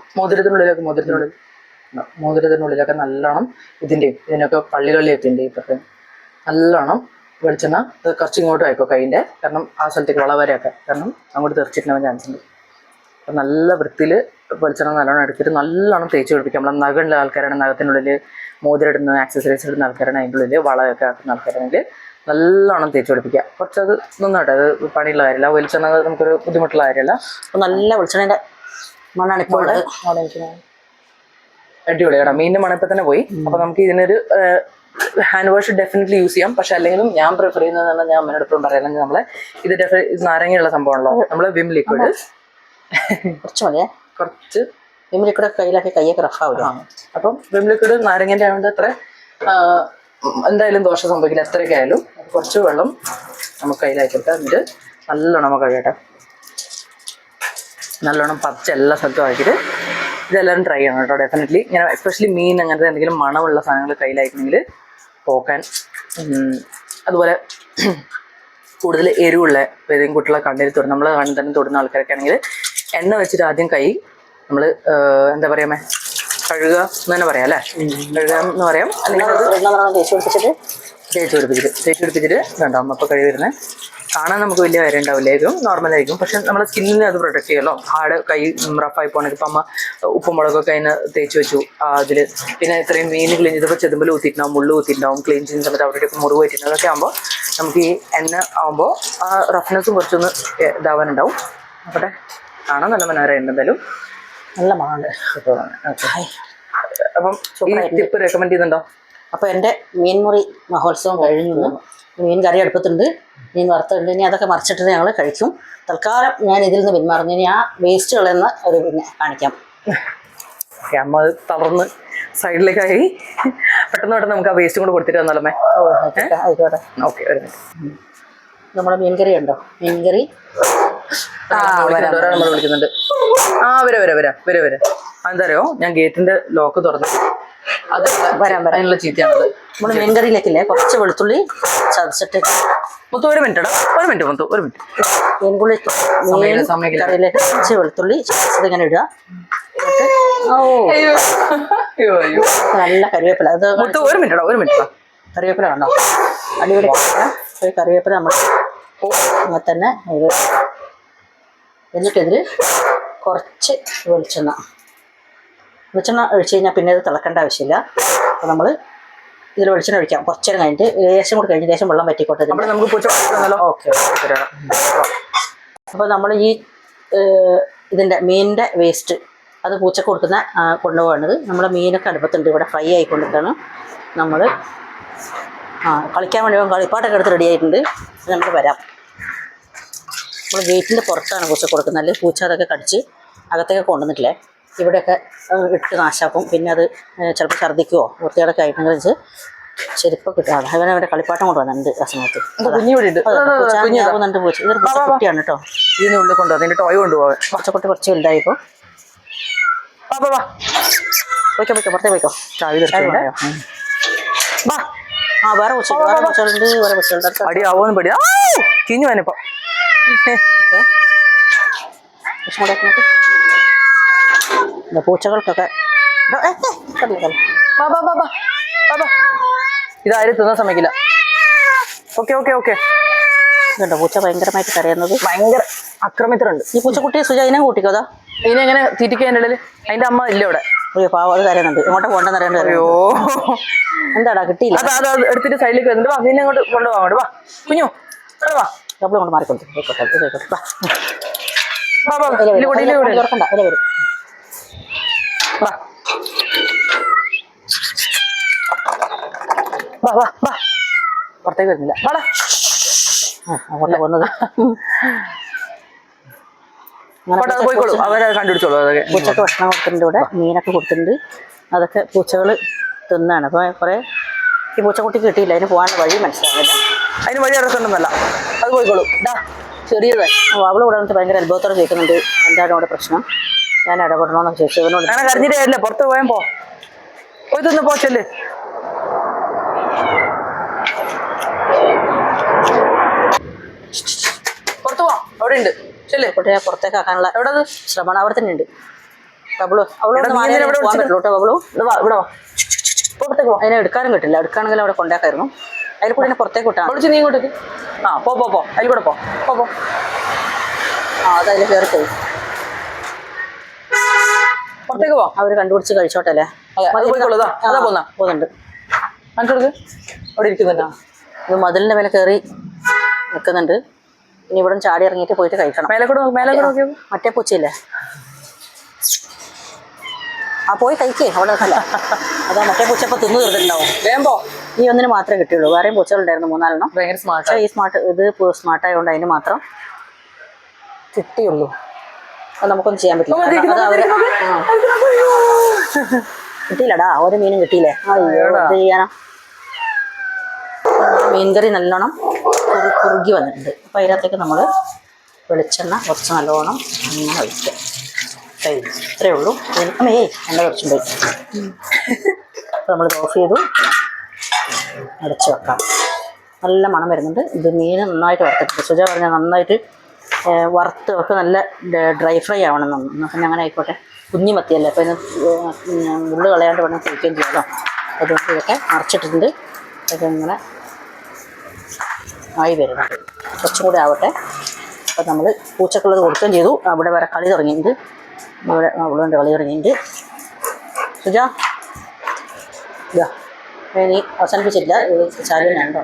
മോതിരത്തിനുള്ളിലൊക്കെ നല്ലോണം ഇതിൻ്റെയൊക്കെ പള്ളികളിലേക്ക് ഇപ്പൊക്കെ നല്ലോണം വെളിച്ചെണ്ണ ഇത് കുറച്ച് ഇങ്ങോട്ട് ആയിക്കോ കൈൻ്റെ. കാരണം ആ സ്ഥലത്തേക്ക് വളവരെയൊക്കെ കാരണം അങ്ങോട്ട് തെറിച്ചിട്ടുണ്ടാവാൻ ചാൻസ് ഉണ്ട്. അപ്പം നല്ല വൃത്തിയിൽ വെളിച്ചെണ്ണ നല്ലോണം എടുത്തിട്ട് നല്ലോണം തേച്ച് പിടിപ്പിക്കാം. നമ്മൾ നഖമുള്ള ആൾക്കാരാണ്, നഖത്തിനുള്ളിൽ മോതിരിടുന്ന ആക്സസറീസ് ഇടുന്ന ആൾക്കാരാണ്, അതിൻ്റെ ഉള്ളിൽ വളമൊക്കെ ആക്കുന്ന ആൾക്കാരാണെങ്കിൽ നല്ലോണം തേച്ച് പിടിപ്പിക്കുക. കുറച്ചത് നിന്നോട്ടെ, അത് പണിയുള്ള കാര്യമല്ല. വെളിച്ചെണ്ണ നമുക്കൊരു ബുദ്ധിമുട്ടുള്ള കാര്യമല്ല. നല്ല വെളിച്ചെണ്ണേൻ്റെ മണ്ണാണ് ഇപ്പോൾ ഉള്ളത്. അടിപൊളി കേട്ടോ. മീനിൻ്റെ മണത്തിൽ തന്നെ പോയി. അപ്പോൾ നമുക്ക് ഇതിനൊരു ഹാൻഡ് വാഷ് ഡെഫിനറ്റ്ലി യൂസ് ചെയ്യാം. പക്ഷെ അല്ലെങ്കിലും ഞാൻ പ്രിഫർ ചെയ്യുന്നത് ഞാൻ അമ്മയുടെ എപ്പോഴും പറയാമെങ്കിൽ നമ്മളെ ഇത് നാരങ്ങയുള്ള സംഭവമാണല്ലോ, നമ്മൾ വിം ലിക്വിഡ് കുറച്ച് മതിയേ, കുറച്ച് വിം ലിക്വിഡ് കയ്യിലാക്കി കയ്യൊക്കെ റഫാവില്ല. അപ്പം വിം ലിക്വിഡ് നാരങ്ങൻ്റെ ആയതുകൊണ്ട് അത്ര എന്തായാലും ദോഷം സംഭവിക്കില്ല. എത്രയൊക്കെ ആയാലും കുറച്ച് വെള്ളം നമുക്ക് കയ്യിലാക്കി കൊടുക്കാം. എന്നിട്ട് നല്ലോണം നമുക്ക് കഴിയട്ടെ, നല്ലോണം പച്ച എല്ലാ സ്ഥലത്തും ആക്കിയിട്ട് ഇതെല്ലാവരും ട്രൈ ചെയ്യണം കേട്ടോ. ഡെഫിനറ്റ്ലി ഇങ്ങനെ എസ്പെഷ്യലി മീൻ അങ്ങനത്തെ എന്തെങ്കിലും മണമുള്ള സാധനങ്ങൾ കയ്യിലായിട്ടുണ്ടെങ്കിൽ പോക്കാൻ. അതുപോലെ കൂടുതൽ എരിവുള്ള ഏതെങ്കിലും കുട്ടികളെ കണ്ണിൽ തൊടും, നമ്മൾ കണ്ണിൽ തന്നെ തൊടുന്ന ആൾക്കാരൊക്കെ ആണെങ്കിൽ എണ്ണ വെച്ചിട്ട് ആദ്യം കൈ നമ്മൾ എന്താ പറയുക, കഴുകുക എന്ന് തന്നെ പറയാം അല്ലേ, കഴുകുക എന്ന് പറയാം. അല്ലെങ്കിൽ അത് തേച്ച് പിടിപ്പിച്ചിട്ട് വേണ്ടാവും. അപ്പോൾ കഴിവ് വരുന്നത് കാണാൻ നമുക്ക് വലിയ കാര്യം ഉണ്ടാവില്ലായിരിക്കും, നോർമലായിരിക്കും. പക്ഷെ നമ്മുടെ സ്കിന്നിനെ അത് പ്രൊട്ടക്ട് ചെയ്യുമല്ലോ. ഹാർഡ് കൈ റഫായി പോകണമെങ്കിൽ ഇപ്പം അമ്മ ഉപ്പുമുളകൊക്കെ അതിന് തേച്ച് വെച്ചു അതിൽ. പിന്നെ ഇത്രയും മീൻ ക്ലീൻ ചെയ്തപ്പോൾ ചെതുമ്പൽ ഊത്തിയിട്ടുണ്ടാവും, മുള്ളു ഊത്തിയിട്ടുണ്ടാവും, ക്ലീൻ ചെയ്യുന്ന സമയത്ത് അവിടെയൊക്കെ മുറിവ് പറ്റിയിട്ടുണ്ടാവും. അതൊക്കെ ആകുമ്പോൾ നമുക്ക് ഈ എണ്ണ ആകുമ്പോൾ ആ റഫ്നെസ്സും കുറച്ചൊന്ന് ഇതാവാനുണ്ടാവും. അവിടെ കാണാൻ നല്ല മനോഹരമുണ്ട്. എന്തായാലും നല്ല മണമുണ്ട്. അപ്പം ഈ ടിപ്പ് റെക്കമെൻഡ് ചെയ്യുന്നുണ്ടോ? അപ്പോൾ എൻ്റെ മീൻമുറി മഹോത്സവം കഴിഞ്ഞു. മീൻ കറി അടുപ്പത്തുണ്ട്, മീൻ വറുത്തുണ്ട്. ഇനി അതൊക്കെ മറിച്ചിട്ട് ഞങ്ങൾ കഴിക്കും. തൽക്കാലം ഞാൻ ഇതിൽ നിന്ന് പിന്മാറുന്നു. ഇനി ആ വേസ്റ്റ് കളയുന്ന ഒരു പിന്നെ കാണിക്കാം. അമ്മ അത് തളർന്ന് സൈഡിലേക്കായി പെട്ടെന്ന് നമുക്ക് ആ വേസ്റ്റും കൂടെ കൊടുത്തിട്ട് വന്നാലേ. ആയിക്കോട്ടെ. ഓക്കെ, ഒരു മിനിറ്റ്. നമ്മുടെ മീൻകറി ഉണ്ടോ? മീൻകറി നമ്മൾ വിളിക്കുന്നുണ്ട്. ആ വരെ എന്താ അറിയോ, ഞാൻ ഗേറ്റിന്റെ ലോക്ക് തുറന്നു. അത് അതിനുള്ള ചീത്തയാണത്. നമ്മൾ മീൻകറിയിലേക്കില്ലേ കുറച്ച് വെളുത്തുള്ളി ചതച്ചിട്ട് മൊത്തം ഒരു മിനിറ്റ് മീൻകറി കറിയിലേക്ക് കുറച്ച് വെളുത്തുള്ളി ചതച്ചത് ഇങ്ങനെ ഇടുക. നല്ല കറിവേപ്പില, അത് ഒരു മിനിറ്റ് കറിവേപ്പില കണ്ടോ, അടിപൊളി കറിവേപ്പില നമ്മൾ അങ്ങനെ തന്നെ ഇത്. എന്നിട്ടിതിൽ കുറച്ച് വെളിച്ചെണ്ണ ഒഴിച്ച് കഴിഞ്ഞാൽ പിന്നെ ഇത് തിളക്കേണ്ട ആവശ്യമില്ല. അപ്പോൾ നമ്മൾ ഇതിൽ വെളിച്ചെണ്ണ ഒഴിക്കാം. കുറച്ച് നേരം കഴിഞ്ഞിട്ട് ലേശം കൂടി കഴിഞ്ഞ് ലേശം വെള്ളം വറ്റിക്കോട്ടെ. ഓക്കെ. അപ്പോൾ നമ്മൾ ഈ ഇതിൻ്റെ മീനിൻ്റെ വേസ്റ്റ് അത് പൂച്ചക്ക് കൊടുക്കുന്ന കൊണ്ടുപോകുന്നത്. നമ്മൾ മീനൊക്കെ അടുപ്പത്തുണ്ട്, ഇവിടെ ഫ്രൈ ആയിക്കൊണ്ടിരിക്കുകയാണ്. നമ്മൾ കളിക്കാൻ വേണ്ടി കളിപ്പാട്ടൊക്കെ എടുത്ത് റെഡി ആയിട്ടുണ്ട്. നമുക്ക് വരാം. നമ്മൾ ഗേറ്റിൻ്റെ പുറത്താണ് പൂച്ച കൊടുക്കുന്നത്. അല്ലെങ്കിൽ പൂച്ച അതൊക്കെ കടിച്ച് അകത്തേക്ക് കൊണ്ടുവന്നിട്ടില്ലേ, ഇവിടെയൊക്കെ ഇട്ട് നാശാക്കും. പിന്നെ അത് ചിലപ്പോൾ ഛർദ്ദിക്കുമോ വൃത്തിയോടൊക്കെ ആയിട്ടുണ്ടെങ്കിൽ വെച്ച് ചെരുപ്പ് കിട്ടാതെ അവനെ അവൻ്റെ കളിപ്പാട്ടം കൊണ്ട് വന്നിട്ടുണ്ട് ആ സമയത്ത്. പൂച്ച ഇതൊരു പൂച്ചക്കുട്ടിയാണ് കേട്ടോ. ഇതിനുള്ളിൽ കൊണ്ടുപോകാം, അതിൻ്റെ ടോയ് കൊണ്ടുപോകാം. പൂച്ചക്കുട്ടി കുറച്ച് വലുതായിപ്പോൾ പുറത്തേ പോയിക്കോ. വേറെ പൂച്ചകളുണ്ട്, വേറെ പൂച്ചകളുണ്ട്. അടിയാവോന്ന് പേടിയാ, കിഞ്ഞു വനിപ്പോ. പൂച്ചകൾക്കൊക്കെ ഇതാരും തിന്നാൻ സമ്മതിക്കില്ല. ഓക്കെ. ഇതുണ്ടോ പൂച്ച ഭയങ്കരമായിട്ട് കരയുന്നത്, ഭയങ്കര ആക്രമിത്തരുണ്ട്. ഈ പൂച്ചക്കുട്ടിയെ സുജായിനെ കൂട്ടിക്കോ. അതാ ഇതിനെങ്ങനെ തീറ്റിക്കാൻ ഇടയിൽ അതിന്റെ അമ്മ ഇല്ല ഇവിടെ. അയ്യോ പാവം, അത് കരയുന്നുണ്ട്. ഇങ്ങോട്ട് കൊണ്ടെന്ന് അറിയേണ്ടി. അയ്യോ എന്താടാ കിട്ടിയില്ല. അത് എടുത്തിട്ട് സൈഡിലേക്ക് വരുന്നുണ്ട്. വാ, ഇതിനെ അങ്ങോട്ട് കൊണ്ടുപോകാം. വാ കുഞ്ഞു, വാ, ഡബിൾ കൊണ്ട് മാറിക്കൊടുത്തു. തുറക്കണ്ട, അതിലെ വരും. പുറത്തേക്ക് വരുന്നില്ല. വാടാ, അങ്ങോട്ട് പോകുന്നത്. അവരെ കണ്ടുപിടിച്ചോളൂ. അതൊക്കെ പൂച്ചക്ക് ഭക്ഷണം കൊടുത്തിട്ടുണ്ട്, ഇവിടെ മീനൊക്കെ കൊടുത്തിട്ടുണ്ട്. അതൊക്കെ പൂച്ചകൾ തിന്നാണ്. അപ്പോൾ കുറേ ഈ പൂച്ചക്കുട്ടിക്ക് കിട്ടിയില്ല, അതിന് പോകാനുള്ള വഴി മനസ്സിലാവില്ല. അതിന് വഴി ഇറക്കൊന്നുമല്ല, അത് പോയിക്കോളൂ. ചെറിയത് അവൾ ഇവിടെ വന്നിട്ട് ഭയങ്കര അത്ഭുതത്തോടെ ചോദിക്കുന്നുണ്ട് എന്താണ് ഇവിടെ പ്രശ്നം, ഞാൻ ഇടപെടണമെന്നൊക്കെ ചോദിച്ചു. ഇവനോട് അങ്ങനെ കരഞ്ഞിട്ട് കാര്യമില്ല, പുറത്ത് പോയാൽ പോയി തിന്ന് പോച്ചല്ലേ. പുറത്ത് പോവാം, അവിടെ ഉണ്ട്. ചെല്ലേ കുട്ടിയെ പുറത്തേക്ക് ആക്കാനുള്ള എവിടെ ശ്രമണം അവിടെ തന്നെ ഉണ്ട്. ബബിളു അവളോട് പോകാൻ പറ്റുള്ളൂ. ബബിളു ഇവിടെ വാ, പുറത്തേക്ക് പോകും. അതിനെ എടുക്കാനും കിട്ടില്ല, എടുക്കുകയാണെങ്കിൽ അവിടെ കൊണ്ടാക്കായിരുന്നു. അതിൽ കൂടെ എന്നെ പുറത്തേക്ക് വിട്ടാൽ വിളിച്ച് നീ ഇങ്ങോട്ടേക്ക്. പോ അതിൽ കൂടെ പോ. അതതിൽ കയറി പോയി. പുറത്തേക്ക് പോവാം. അവർ കണ്ടുപിടിച്ച് കഴിച്ചോട്ടെ അല്ലേ? പോകുന്നുണ്ട്. കാണിച്ചോടുക്ക്. അവിടെ ഇരിക്കുന്നുണ്ടോ? ഇത് മതിലിന്റെ മേലെ കയറി നിൽക്കുന്നുണ്ട്. ഇനി ഇവിടെ ചാടി ഇറങ്ങിയിട്ട് പോയിട്ട് കഴിക്കണം. മേലെ കൂടെ നോക്കിയോ. മറ്റേ പൂച്ചയില്ലേ, ആ പോയി കഴിക്കേ, അവിടെ നിൽക്കല്ല. അതാ മറ്റേ പൂച്ച ഇപ്പൊ തിന്നു തീർത്തിട്ടുണ്ടാവും. വേമ്പോ ഈ ഒന്നിന് മാത്രമേ കിട്ടിയുള്ളൂ. വേറെയും പൂച്ചകളുണ്ടായിരുന്നു 4-4 ഭയങ്കര സ്മാർട്ട്. പക്ഷേ ഈ സ്മാർട്ട് ആയതുകൊണ്ട് അതിന് മാത്രം കിട്ടിയുള്ളൂ. അത് നമുക്കൊന്നും ചെയ്യാൻ പറ്റില്ല. കിട്ടിയില്ലടാ, ഒരു മീനും കിട്ടിയില്ലേ. എന്ത് ചെയ്യാനാ. മീൻകറി നല്ലോണം കുറുകി വന്നിട്ടുണ്ട്. അപ്പോൾ അതിനകത്തേക്ക് നമ്മൾ വെളിച്ചെണ്ണ കുറച്ച് നല്ലോണം ഇങ്ങനെ ഒഴിക്കുക. ഇത്രയേ ഉള്ളൂ. അമ്മേ എണ്ണ കുറച്ചുണ്ട്. അപ്പോൾ നമ്മളിത് ഓഫ് ചെയ്തു, അടച്ച് വെക്കാം. നല്ല മണം വരുന്നുണ്ട്. ഇത് മീൻ നന്നായിട്ട് വറുത്തിട്ടുണ്ട്. സുജ പറഞ്ഞാൽ നന്നായിട്ട് വറുത്ത് ഒക്കെ നല്ല ഡ്രൈ ഫ്രൈ ആവണം എന്ന്. അപ്പം അങ്ങനെ ആയിക്കോട്ടെ. കുഞ്ഞി മത്തിയല്ലേ, അപ്പോൾ ഇതിന് മുള്ളു കളയാണ്ട് വേണം കഴിക്കുകയും ചെയ്യാമല്ലോ. അതുകൊണ്ട് ഇതൊക്കെ മറച്ചിട്ടുണ്ട്. അതൊക്കെ ഇങ്ങനെ ആയി വരുന്നുണ്ട്. കുറച്ചും കൂടി ആവട്ടെ. അപ്പം നമ്മൾ പൂച്ചക്കുള്ളത് കൊടുക്കുകയും ചെയ്തു. അവിടെ വരെ കളി തുടങ്ങിയിട്ടുണ്ട്. ഇവിടെ അവളുണ്ട് കളി തുടങ്ങിയിട്ടുണ്ട്. സുജ ഇതാ നീ അവസാനിപ്പിച്ചില്ല. ഇത് ചാലുണ്ടോ?